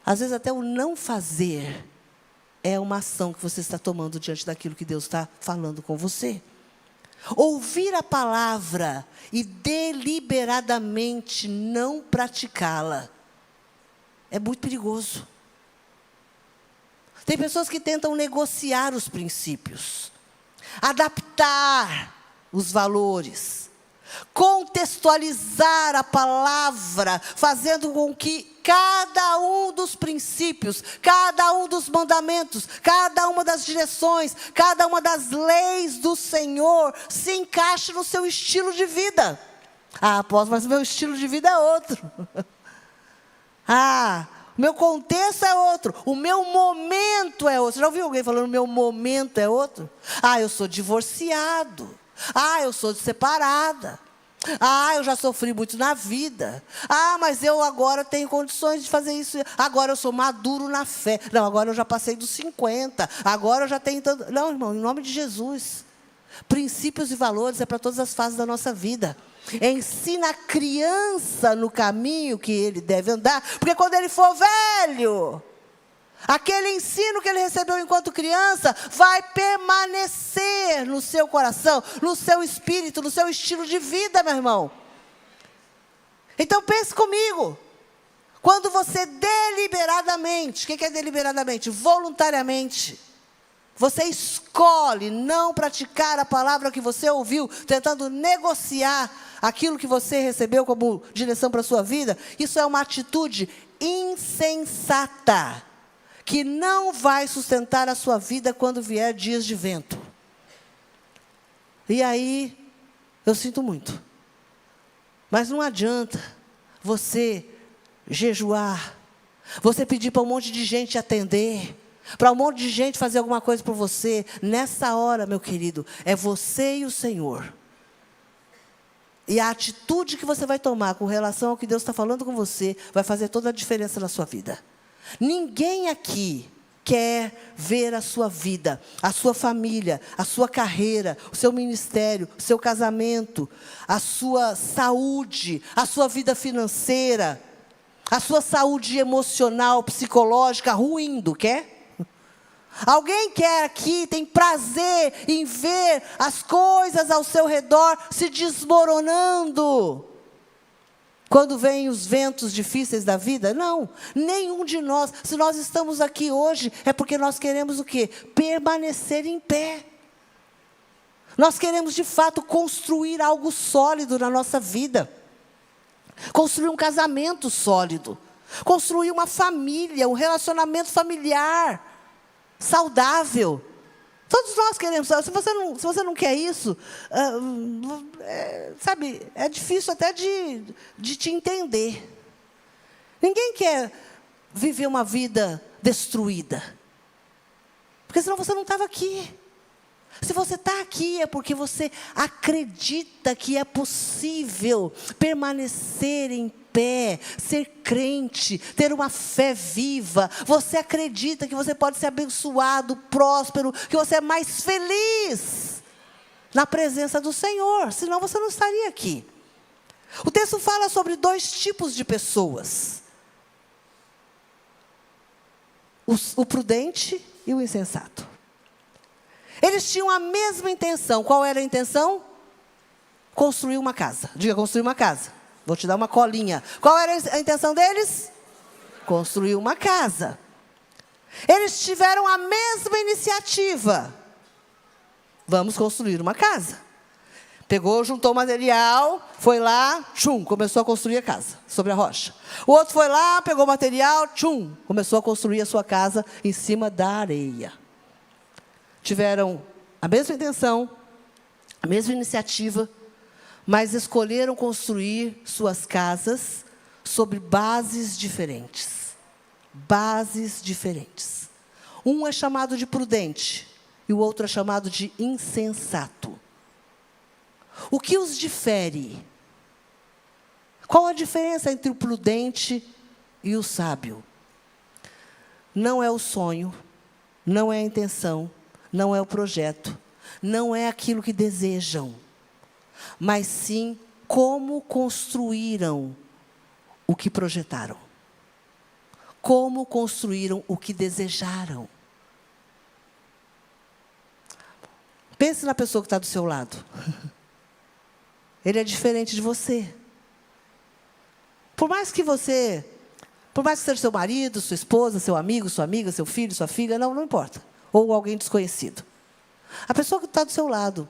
Às vezes até o não fazer é uma ação que você está tomando diante daquilo que Deus está falando com você. Ouvir a palavra e deliberadamente não praticá-la é muito perigoso. Tem pessoas que tentam negociar os princípios, adaptar os valores, contextualizar a palavra, fazendo com que cada um dos princípios, cada um dos mandamentos, cada uma das direções, cada uma das leis do Senhor se encaixe no seu estilo de vida. Ah, apóstolo, mas meu estilo de vida é outro. O meu contexto é outro, o meu momento é outro. Já ouviu alguém falando, meu momento é outro? Eu sou divorciado. Eu sou separada. Eu já sofri muito na vida. Mas eu agora tenho condições de fazer isso. Agora eu sou maduro na fé. Não, agora eu já passei dos 50. Agora eu já tenho tanto... Não, irmão, em nome de Jesus. Princípios e valores é para todas as fases da nossa vida. Ensina a criança no caminho que ele deve andar, porque quando ele for velho, aquele ensino que ele recebeu enquanto criança vai permanecer no seu coração, no seu espírito, no seu estilo de vida, meu irmão. Então pense comigo, quando você deliberadamente, o que é deliberadamente? Voluntariamente, você escolhe não praticar a palavra que você ouviu, tentando negociar aquilo que você recebeu como direção para a sua vida, isso é uma atitude insensata, que não vai sustentar a sua vida quando vier dias de vento. E aí, eu sinto muito. Mas não adianta você jejuar, você pedir para um monte de gente atender, para um monte de gente fazer alguma coisa por você. Nessa hora, meu querido, é você e o Senhor. E a atitude que você vai tomar com relação ao que Deus está falando com você, vai fazer toda a diferença na sua vida. Ninguém aqui quer ver a sua vida, a sua família, a sua carreira, o seu ministério, o seu casamento, a sua saúde, a sua vida financeira, a sua saúde emocional, psicológica ruindo, quer? Alguém quer aqui, tem prazer em ver as coisas ao seu redor se desmoronando quando vêm os ventos difíceis da vida? Não, nenhum de nós. Se nós estamos aqui hoje, é porque nós queremos o quê? Permanecer em pé. Nós queremos de fato construir algo sólido na nossa vida, construir um casamento sólido, construir uma família, um relacionamento familiar saudável. Todos nós queremos. Se você não quer isso, sabe, é difícil até de te entender. Ninguém quer viver uma vida destruída, porque senão você não estava aqui. Se você está aqui é porque você acredita que é possível permanecer em pé, ser crente, ter uma fé viva. Você acredita que você pode ser abençoado, próspero, que você é mais feliz na presença do Senhor, senão você não estaria aqui. O texto fala sobre 2 tipos de pessoas: o prudente e o insensato. Eles tinham a mesma intenção. Qual era a intenção? Construir uma casa. Diga, construir uma casa. Vou te dar uma colinha. Qual era a intenção deles? Construir uma casa. Eles tiveram a mesma iniciativa. Vamos construir uma casa. Pegou, juntou o material, foi lá, começou a construir a casa sobre a rocha. O outro foi lá, pegou o material, começou a construir a sua casa em cima da areia. Tiveram a mesma intenção, a mesma iniciativa, mas escolheram construir suas casas sobre bases diferentes. Bases diferentes. Um é chamado de prudente e o outro é chamado de insensato. O que os difere? Qual a diferença entre o prudente e o sábio? Não é o sonho, não é a intenção, não é o projeto, não é aquilo que desejam, mas sim como construíram o que projetaram. Como construíram o que desejaram. Pense na pessoa que está do seu lado. Ele é diferente de você. Por mais que seja seu marido, sua esposa, seu amigo, sua amiga, seu filho, sua filha, não importa. Ou alguém desconhecido. A pessoa que está do seu lado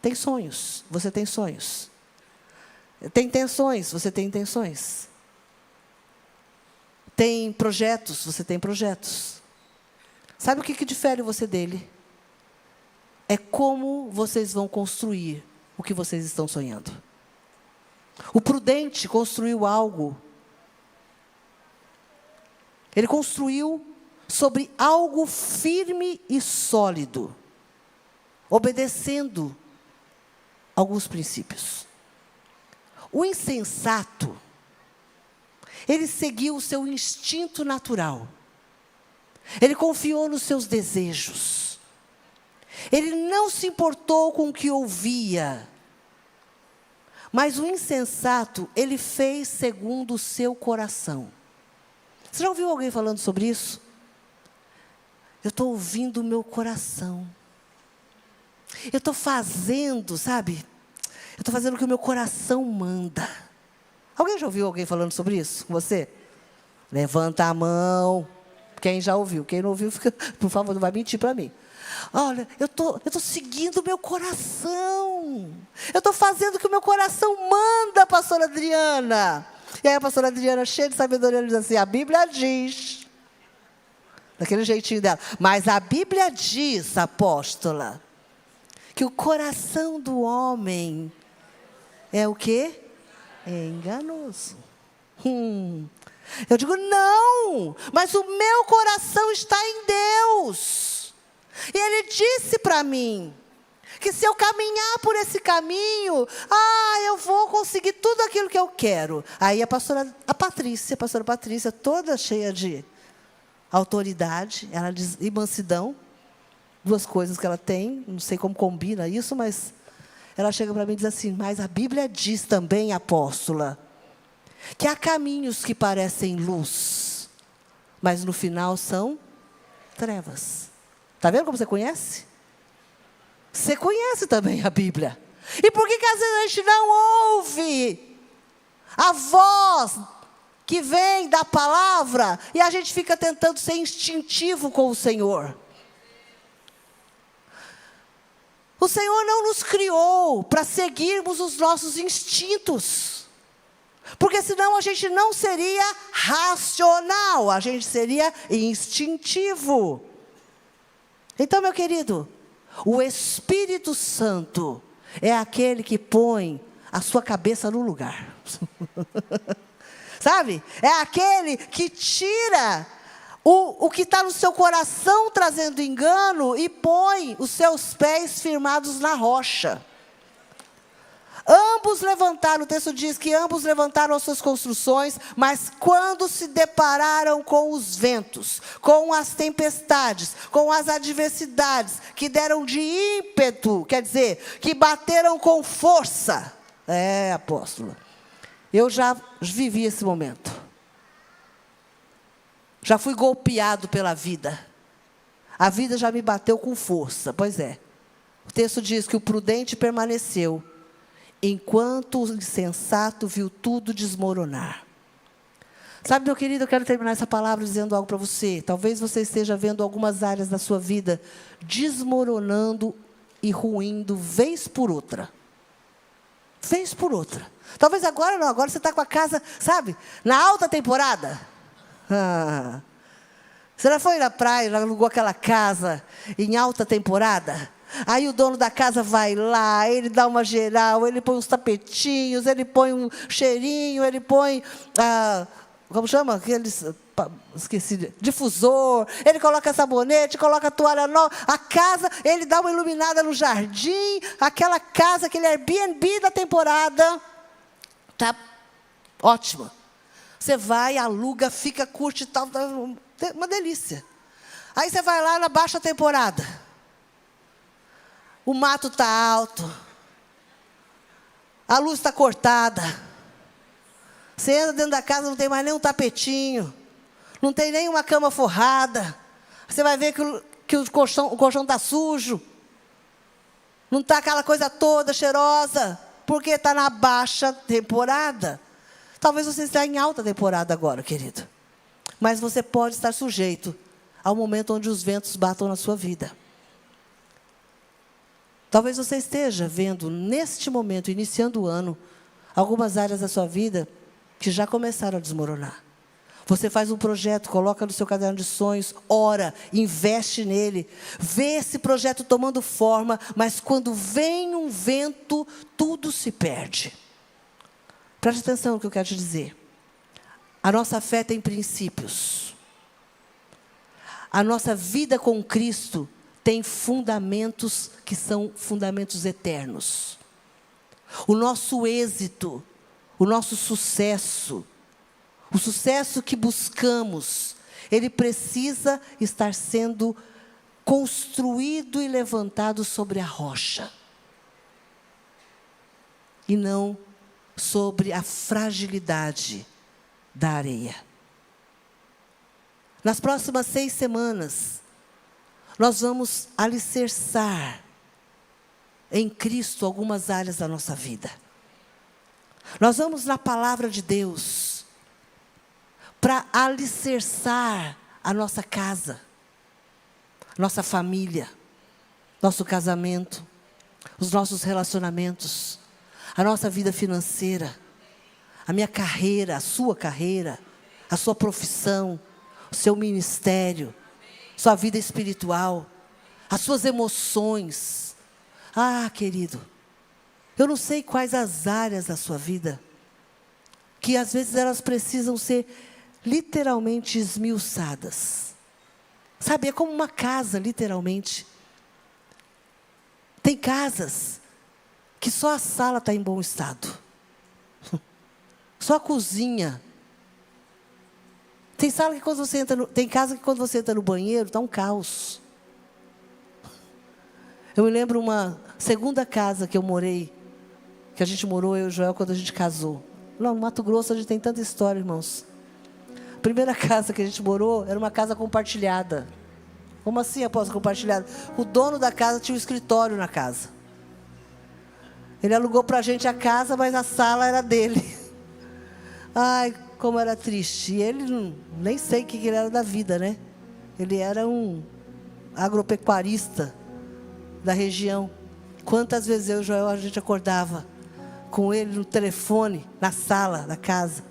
tem sonhos, você tem sonhos. Tem intenções, você tem intenções. tem projetos, você tem projetos. Sabe o que difere você dele? É como vocês vão construir o que vocês estão sonhando. O prudente construiu algo. Ele construiu sobre algo firme e sólido, obedecendo alguns princípios. O insensato, ele seguiu o seu instinto natural. Ele confiou nos seus desejos. Ele não se importou com o que ouvia. Mas o insensato, ele fez segundo o seu coração. Você já ouviu alguém falando sobre isso? Eu estou ouvindo o meu coração. Eu estou fazendo, sabe? Eu estou fazendo o que o meu coração manda. Alguém já ouviu alguém falando sobre isso com você? Levanta a mão. Quem já ouviu? Quem não ouviu, fica, por favor, não vai mentir para mim. Olha, eu tô seguindo o meu coração. Eu estou fazendo o que o meu coração manda, pastora Adriana. E aí a pastora Adriana, cheia de sabedoria, diz assim, a Bíblia diz... Daquele jeitinho dela. Mas a Bíblia diz, apóstola, que o coração do homem é o quê? É enganoso. Eu digo, não, mas o meu coração está em Deus. E Ele disse para mim, que se eu caminhar por esse caminho, eu vou conseguir tudo aquilo que eu quero. Aí a pastora Patrícia, toda cheia de autoridade, ela diz, e mansidão, duas coisas que ela tem, não sei como combina isso, mas ela chega para mim e diz assim, mas a Bíblia diz também, apóstola, que há caminhos que parecem luz, mas no final são trevas. Está vendo como você conhece? Você conhece também a Bíblia. E por que às vezes a gente não ouve a voz que vem da palavra, e a gente fica tentando ser instintivo com o Senhor? O Senhor não nos criou para seguirmos os nossos instintos, porque senão a gente não seria racional, a gente seria instintivo. Então, meu querido, o Espírito Santo é aquele que põe a sua cabeça no lugar. Sabe? É aquele que tira o que está no seu coração trazendo engano e põe os seus pés firmados na rocha. Ambos levantaram, o texto diz que ambos levantaram as suas construções, mas quando se depararam com os ventos, com as tempestades, com as adversidades, que deram de ímpeto, quer dizer, que bateram com força. Apóstolo, eu já vivi esse momento. Já fui golpeado pela vida. A vida já me bateu com força, pois é. O texto diz que o prudente permaneceu, enquanto o insensato viu tudo desmoronar. Sabe, meu querido, eu quero terminar essa palavra dizendo algo para você. Talvez você esteja vendo algumas áreas da sua vida desmoronando e ruindo vez por outra. Vez por outra. Talvez agora não, agora você está com a casa, sabe, na alta temporada. Você já foi na praia, já alugou aquela casa em alta temporada? Aí o dono da casa vai lá, ele dá uma geral, ele põe uns tapetinhos, ele põe um cheirinho, ele põe, como chama? Aqueles, esqueci, difusor, ele coloca sabonete, coloca toalha nova, a casa, ele dá uma iluminada no jardim, aquela casa, aquele Airbnb da temporada, tá ótima. Você vai, aluga, fica, curte e tal, uma delícia. Aí você vai lá na baixa temporada. O mato está alto. A luz está cortada. Você entra dentro da casa, não tem mais nenhum tapetinho. Não tem nenhuma cama forrada. Você vai ver que o colchão está sujo. Não está aquela coisa toda cheirosa. Porque está na baixa temporada. Talvez você esteja em alta temporada agora, querido. Mas você pode estar sujeito ao momento onde os ventos batam na sua vida. Talvez você esteja vendo, neste momento, iniciando o ano, algumas áreas da sua vida que já começaram a desmoronar. Você faz um projeto, coloca no seu caderno de sonhos, ora, investe nele, vê esse projeto tomando forma, mas quando vem um vento, tudo se perde. Preste atenção no que eu quero te dizer. A nossa fé tem princípios. A nossa vida com Cristo tem fundamentos que são fundamentos eternos. O nosso êxito, o nosso sucesso, o sucesso que buscamos, ele precisa estar sendo construído e levantado sobre a rocha. E não sobre a fragilidade da areia. Nas próximas 6 semanas, nós vamos alicerçar em Cristo algumas áreas da nossa vida. Nós vamos na palavra de Deus para alicerçar a nossa casa, nossa família, nosso casamento, os nossos relacionamentos, a nossa vida financeira, a minha carreira, a sua profissão, o seu ministério, sua vida espiritual, as suas emoções. Ah, querido, eu não sei quais as áreas da sua vida, que às vezes elas precisam ser literalmente esmiuçadas. Sabe, é como uma casa, literalmente. Tem casas que só a sala está em bom estado. Só a cozinha. Tem sala que quando você entra tem casa que quando você entra no banheiro está um caos. Eu me lembro uma segunda casa que eu morei, que a gente morou, eu e o Joel, quando a gente casou. Não, no Mato Grosso a gente tem tanta história, irmãos. A primeira casa que a gente morou era uma casa compartilhada. Como assim, após compartilhada? O dono da casa tinha um escritório na casa. Ele alugou para a gente a casa, mas a sala era dele. Ai, como era triste. E ele, nem sei o que ele era da vida, né? Ele era um agropecuarista da região. Quantas vezes eu e o Joel, a gente acordava com ele no telefone, na sala da casa,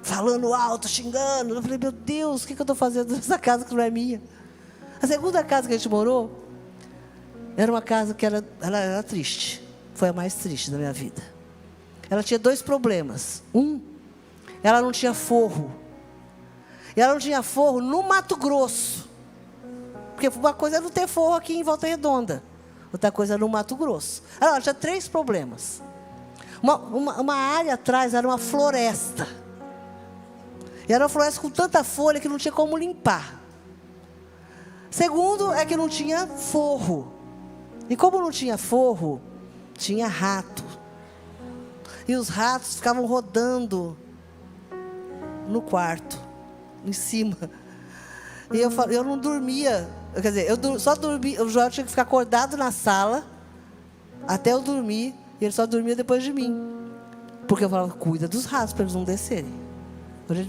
falando alto, xingando. Eu falei, meu Deus, o que eu estou fazendo nessa casa que não é minha? A segunda casa que a gente morou, era uma casa que ela era triste. Foi a mais triste da minha vida. Ela tinha 2 problemas. Ela não tinha forro. E ela não tinha forro no Mato Grosso. Porque uma coisa é não ter forro aqui em Volta Redonda. Outra coisa é no Mato Grosso. Ela tinha 3 problemas. Uma área atrás era uma floresta. E era uma floresta com tanta folha que não tinha como limpar. Segundo é que não tinha forro. E como não tinha forro, tinha rato. E os ratos ficavam rodando no quarto, em cima. E eu não dormia. Quer dizer, eu só dormia. O Joel tinha que ficar acordado na sala até eu dormir. E ele só dormia depois de mim. Porque eu falava, cuida dos ratos para eles não descerem.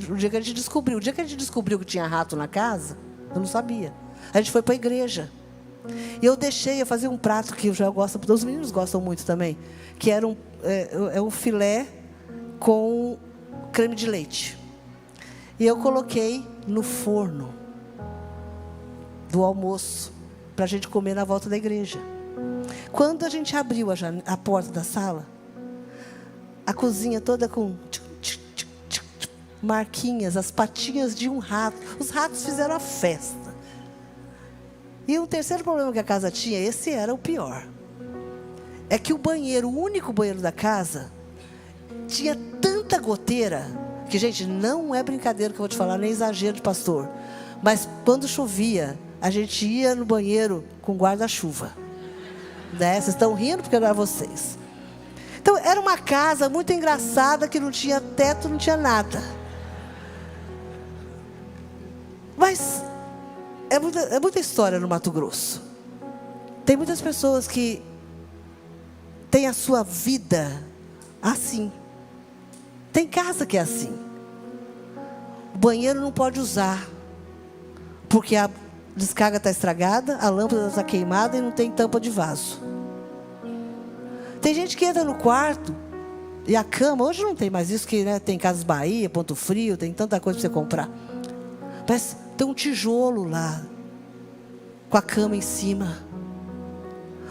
O dia que a gente descobriu que tinha rato na casa, eu não sabia. A gente foi para a igreja. E eu fazia um prato que o Joel gosta, os meninos gostam muito também, que era um filé com creme de leite. E eu coloquei no forno do almoço, para a gente comer na volta da igreja. Quando a gente abriu a porta da sala, a cozinha toda com marquinhas, as patinhas de um rato. Os ratos fizeram a festa. E um terceiro problema que a casa tinha, esse era o pior, é que o único banheiro da casa, tinha tanta goteira, que, gente, não é brincadeira que eu vou te falar, nem exagero de pastor, mas quando chovia, a gente ia no banheiro com guarda-chuva, né? Vocês estão rindo porque não era vocês. Então, era uma casa muito engraçada, que não tinha teto, não tinha nada. Mas é muita história no Mato Grosso. Tem muitas pessoas que têm a sua vida assim. Tem casa que é assim. O banheiro não pode usar, porque a descarga está estragada, a lâmpada está queimada e não tem tampa de vaso. Tem gente que entra no quarto E a cama, hoje não tem mais isso, que né, tem Casas Bahia, Ponto Frio, tem tanta coisa para você comprar. Mas tem um tijolo lá, com a cama em cima.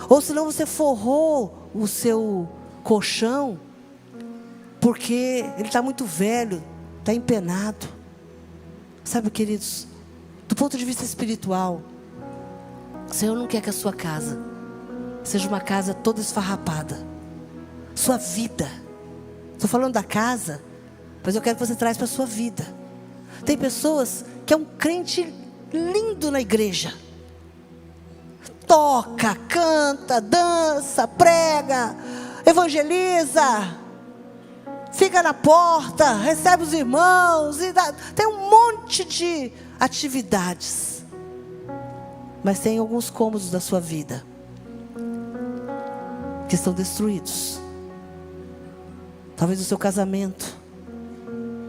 Ou senão você forrou o seu colchão, porque ele está muito velho, está empenado. Sabe, queridos, do ponto de vista espiritual, o Senhor não quer que a sua casa seja uma casa toda esfarrapada. Sua vida, estou falando da casa, mas eu quero que você traz para a sua vida. Tem pessoas que é um crente lindo na igreja, toca, canta, dança, prega, evangeliza, fica na porta, recebe os irmãos, tem um monte de atividades. Mas tem alguns cômodos da sua vida que estão destruídos. Talvez o seu casamento,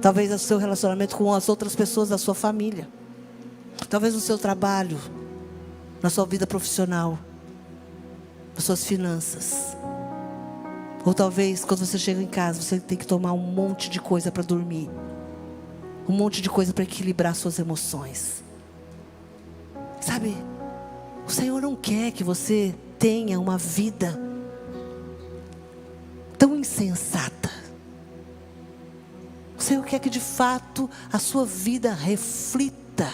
talvez o seu relacionamento com as outras pessoas da sua família, talvez o seu trabalho, na sua vida profissional, nas suas finanças. Ou talvez quando você chega em casa, você tem que tomar um monte de coisa para dormir, um monte de coisa para equilibrar suas emoções. Sabe, o Senhor não quer que você tenha uma vida tão insensata. O Senhor quer que de fato a sua vida reflita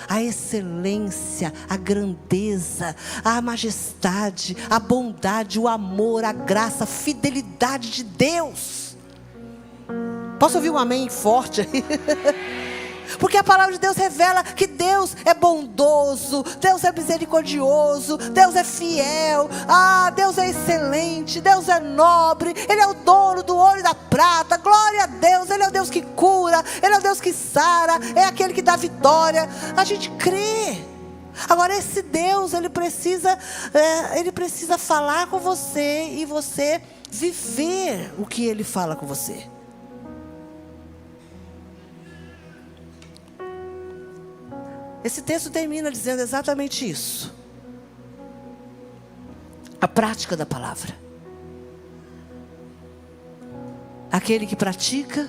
a excelência, a grandeza, a majestade, a bondade, o amor, a graça, a fidelidade de Deus. Posso ouvir um amém forte aí? Porque a palavra de Deus revela que Deus é bondoso, Deus é misericordioso, Deus é fiel, Deus é excelente, Deus é nobre, Ele é o dono do ouro e da prata, glória a Deus, Ele é o Deus que cura, Ele é o Deus que sara, é aquele que dá vitória. A gente crê. Agora esse Deus, Ele precisa falar com você e você viver o que Ele fala com você. Esse texto termina dizendo exatamente isso. A prática da palavra. Aquele que pratica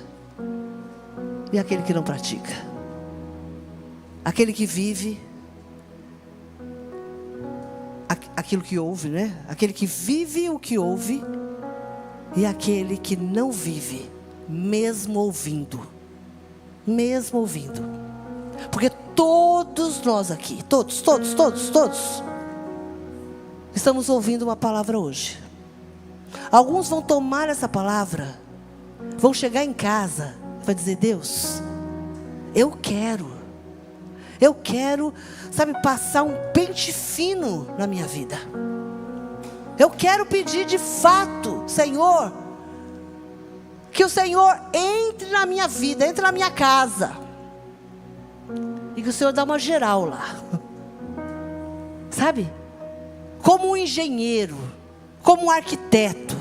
e aquele que não pratica. Aquele que vive aquilo que ouve, né? Aquele que vive o que ouve e aquele que não vive, mesmo ouvindo. Mesmo ouvindo. Porque todos nós aqui, todos, estamos ouvindo uma palavra hoje. Alguns vão tomar essa palavra, vão chegar em casa e vai dizer: Deus, eu quero, sabe, passar um pente fino na minha vida. Eu quero pedir de fato, Senhor, que o Senhor entre na minha vida, entre na minha casa. E que o Senhor dá uma geral lá. Sabe? Como um engenheiro, como um arquiteto,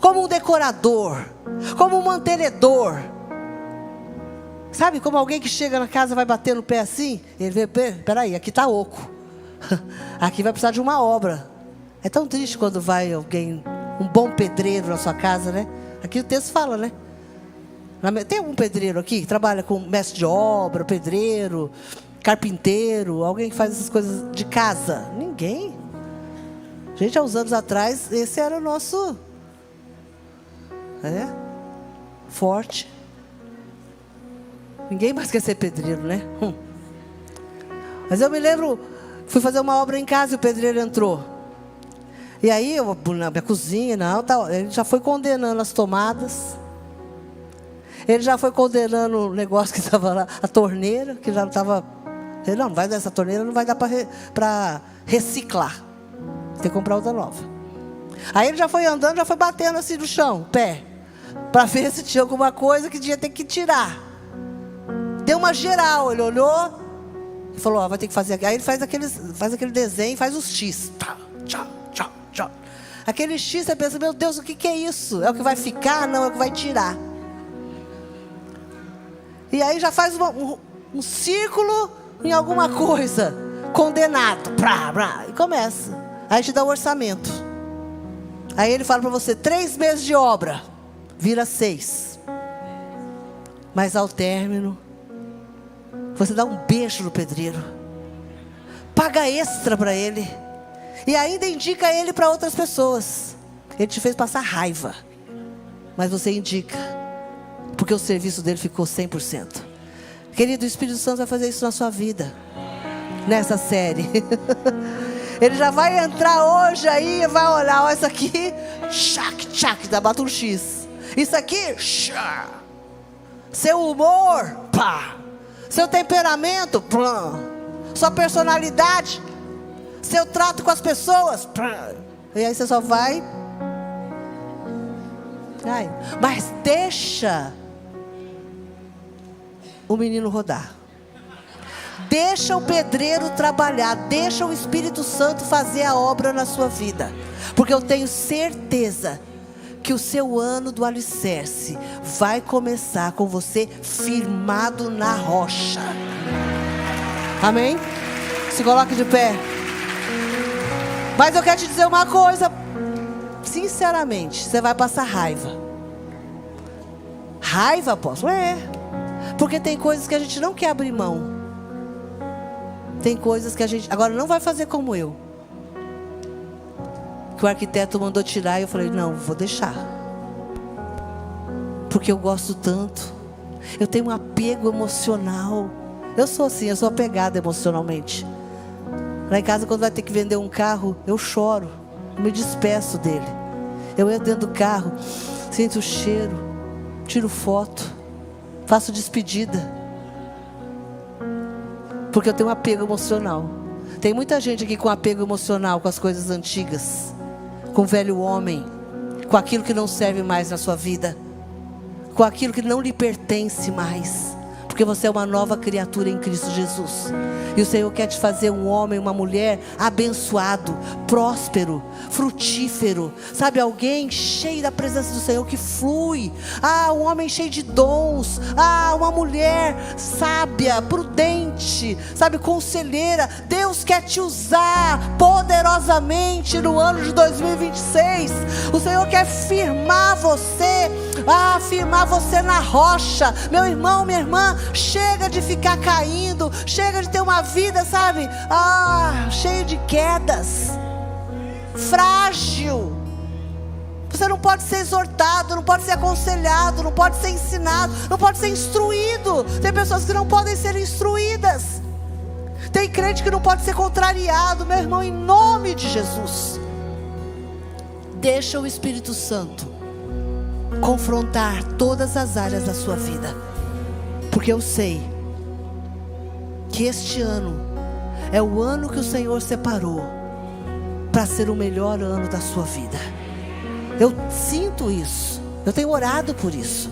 como um decorador, como um mantenedor. Sabe? Como alguém que chega na casa, vai bater no pé assim, ele vê, peraí, aqui está oco. Aqui vai precisar de uma obra. É tão triste quando vai alguém, um bom pedreiro na sua casa, né? Aqui o texto fala, né? Tem algum pedreiro aqui que trabalha com mestre de obra, pedreiro, carpinteiro, alguém que faz essas coisas de casa? Ninguém. Gente, há uns anos atrás, esse era o nosso forte. Ninguém mais quer ser pedreiro, né? Mas eu me lembro, fui fazer uma obra em casa e o pedreiro entrou. E aí, na minha cozinha, ele já foi condenando as tomadas. Ele já foi condenando o negócio que estava lá, a torneira, que já não estava. Ele não vai dar essa torneira, não vai dar para reciclar. Tem que comprar outra nova. Aí ele já foi andando, já foi batendo assim no chão, o pé, para ver se tinha alguma coisa que tinha que tirar. Deu uma geral, ele olhou e falou: vai ter que fazer. Aí ele faz aquele desenho, faz os X. Tchau. Aquele X, você pensa: meu Deus, o que é isso? É o que vai ficar? Não, é o que vai tirar. E aí já faz um círculo em alguma coisa. Condenado. E começa. Aí te dá o orçamento. Aí ele fala para você: 3 meses de obra. vira 6. Mas ao término, você dá um beijo no pedreiro, paga extra para ele, e ainda indica ele para outras pessoas. Ele te fez passar raiva, mas você indica, porque o serviço dele ficou 100%. Querido, o Espírito Santo vai fazer isso na sua vida, nessa série. Ele já vai entrar hoje aí, vai olhar, ó, isso aqui, tchac, tchac, dá bota um X. Isso aqui, tchá. Seu humor, pá. Seu temperamento, pá. Sua personalidade, seu trato com as pessoas, pá. E aí você só vai. Ai, mas deixa o menino rodar. Deixa o pedreiro trabalhar, deixa o Espírito Santo fazer a obra na sua vida, porque eu tenho certeza que o seu ano do alicerce vai começar com você firmado na rocha. Amém? Se coloque de pé. Mas eu quero te dizer uma coisa, sinceramente, você vai passar raiva. Raiva, apóstolo? Porque tem coisas que a gente não quer abrir mão. Tem coisas que a gente agora não vai fazer como eu, que o arquiteto mandou tirar, e eu falei, não, vou deixar, porque eu gosto tanto, eu tenho um apego emocional. Eu sou assim, eu sou apegada emocionalmente. Lá em casa, quando vai ter que vender um carro, eu choro, eu me despeço dele. Eu entro dentro do carro, sinto o cheiro, tiro foto, faço despedida, porque eu tenho um apego emocional. Tem muita gente aqui com apego emocional com as coisas antigas, com o velho homem, com aquilo que não serve mais na sua vida, com aquilo que não lhe pertence mais, porque você é uma nova criatura em Cristo Jesus. E o Senhor quer te fazer um homem, uma mulher abençoado, próspero, frutífero. Sabe, alguém cheio da presença do Senhor, que flui. Um homem cheio de dons. Uma mulher sábia, prudente, sabe, conselheira. Deus quer te usar poderosamente no ano de 2026. O Senhor quer firmar você, firmar você na rocha. Meu irmão, minha irmã, chega de ficar caindo, chega de ter uma vida, sabe, cheio de quedas, frágil. Você não pode ser exortado, não pode ser aconselhado, não pode ser ensinado, não pode ser instruído. Tem pessoas que não podem ser instruídas. Tem crente que não pode ser contrariado. Meu irmão, em nome de Jesus, deixa o Espírito Santo confrontar todas as áreas da sua vida, porque eu sei que este ano é o ano que o Senhor separou para ser o melhor ano da sua vida. Eu sinto isso, eu tenho orado por isso.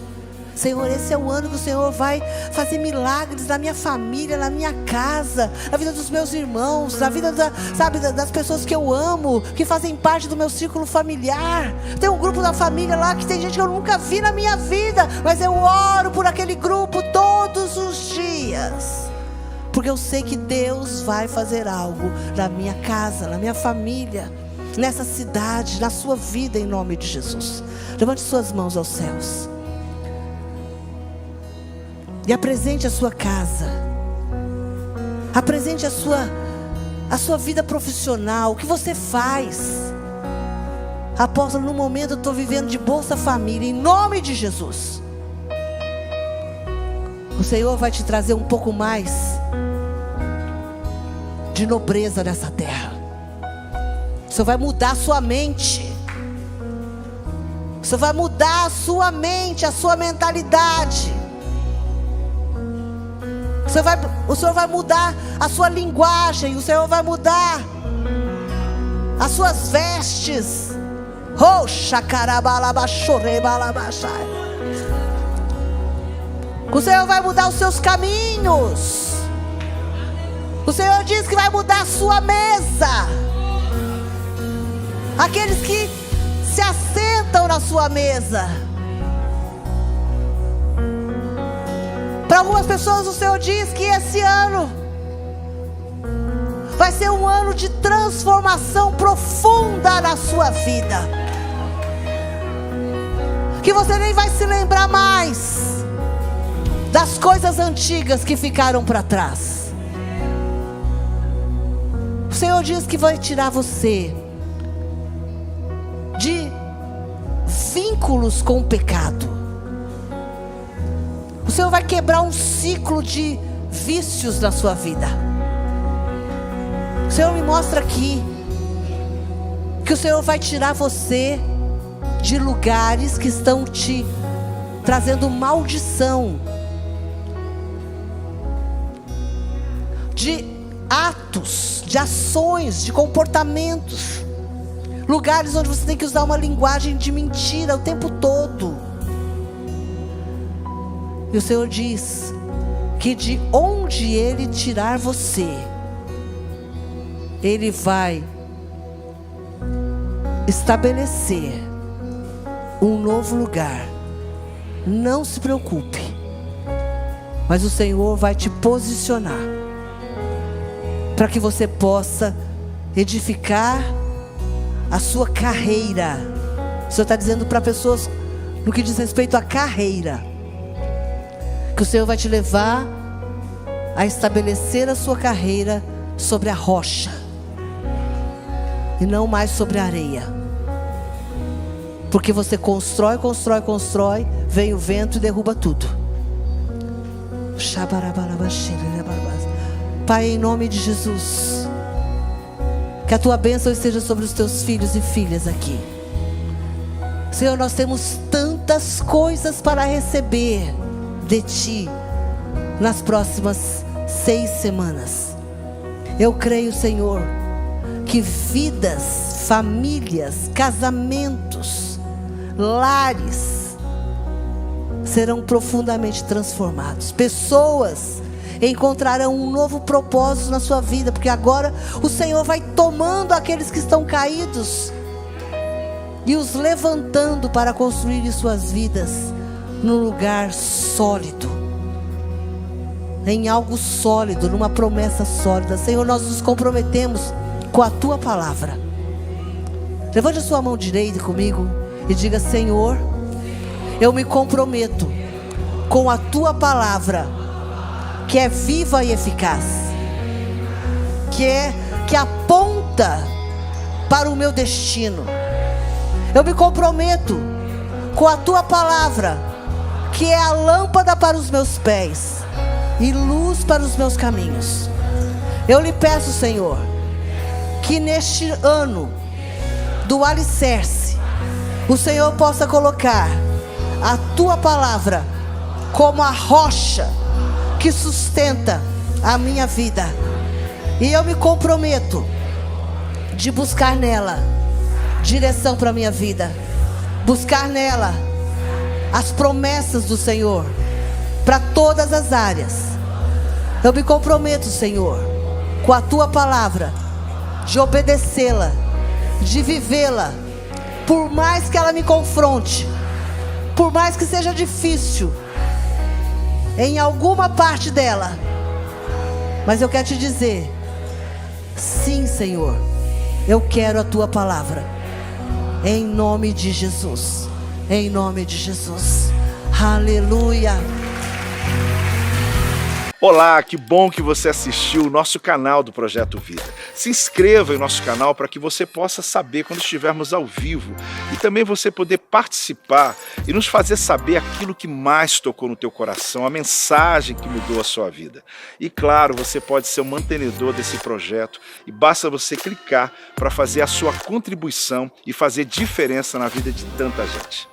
Senhor, esse é o ano que o Senhor vai fazer milagres na minha família, na minha casa, na vida dos meus irmãos, na vida das pessoas que eu amo, que fazem parte do meu círculo familiar. Tem um grupo da família lá que tem gente que eu nunca vi na minha vida, mas eu oro por aquele grupo todos os dias, porque eu sei que Deus vai fazer algo na minha casa, na minha família, nessa cidade, na sua vida, em nome de Jesus. Levante suas mãos aos céus e apresente a sua casa, apresente a sua vida profissional. O que você faz? Apóstolo, no momento eu estou vivendo de Bolsa Família. Em nome de Jesus, o Senhor vai te trazer um pouco mais de nobreza nessa terra. O Senhor vai mudar a sua mente. O Senhor vai mudar a sua mente, a sua mentalidade. O Senhor vai mudar a sua linguagem. O Senhor vai mudar as suas vestes. O Senhor vai mudar os seus caminhos. O Senhor diz que vai mudar a sua mesa. Aqueles que se assentam na sua mesa. Para algumas pessoas o Senhor diz que esse ano vai ser um ano de transformação profunda na sua vida. que você nem vai se lembrar mais das coisas antigas que ficaram para trás. O Senhor diz que vai tirar você de vínculos com o pecado. O Senhor vai quebrar um ciclo de vícios na sua vida. O Senhor me mostra aqui que o Senhor vai tirar você de lugares que estão te trazendo maldição, de atos, de ações, de comportamentos, lugares onde você tem que usar uma linguagem de mentira o tempo todo. E o Senhor diz que de onde Ele tirar você, Ele vai estabelecer um novo lugar. Não se preocupe, mas o Senhor vai te posicionar para que você possa edificar a sua carreira. O Senhor está dizendo para pessoas, no que diz respeito à carreira, que o Senhor vai te levar a estabelecer a sua carreira sobre a rocha e não mais sobre a areia. Porque você constrói, vem o vento e derruba tudo. Pai, em nome de Jesus, que a tua bênção esteja sobre os teus filhos e filhas aqui. Senhor, nós temos tantas coisas para receber de ti nas próximas 6 semanas. Eu creio, Senhor, que vidas, famílias, casamentos, lares serão profundamente transformados. Pessoas encontrarão um novo propósito na sua vida, porque agora o Senhor vai tomando aqueles que estão caídos e os levantando para construir suas vidas num lugar sólido, em algo sólido, numa promessa sólida. Senhor, nós nos comprometemos com a tua palavra. Levante a sua mão direita comigo e diga: Senhor, eu me comprometo com a tua palavra, que é viva e eficaz, que aponta para o meu destino. Eu me comprometo com a tua palavra, que é a lâmpada para os meus pés e luz para os meus caminhos. Eu lhe peço, Senhor, que neste ano do alicerce, o Senhor possa colocar a tua palavra como a rocha que sustenta a minha vida. E eu me comprometo de buscar nela direção para a minha vida, buscar nela as promessas do Senhor para todas as áreas. Eu me comprometo, Senhor, com a tua palavra, de obedecê-la, de vivê-la, por mais que ela me confronte, por mais que seja difícil em alguma parte dela. Mas eu quero te dizer: sim, Senhor, eu quero a tua palavra, em nome de Jesus, em nome de Jesus. Aleluia. Olá, que bom que você assistiu o nosso canal do Projeto Vida. Se inscreva em nosso canal para que você possa saber quando estivermos ao vivo e também você poder participar e nos fazer saber aquilo que mais tocou no teu coração, a mensagem que mudou a sua vida. E claro, você pode ser o mantenedor desse projeto e basta você clicar para fazer a sua contribuição e fazer diferença na vida de tanta gente.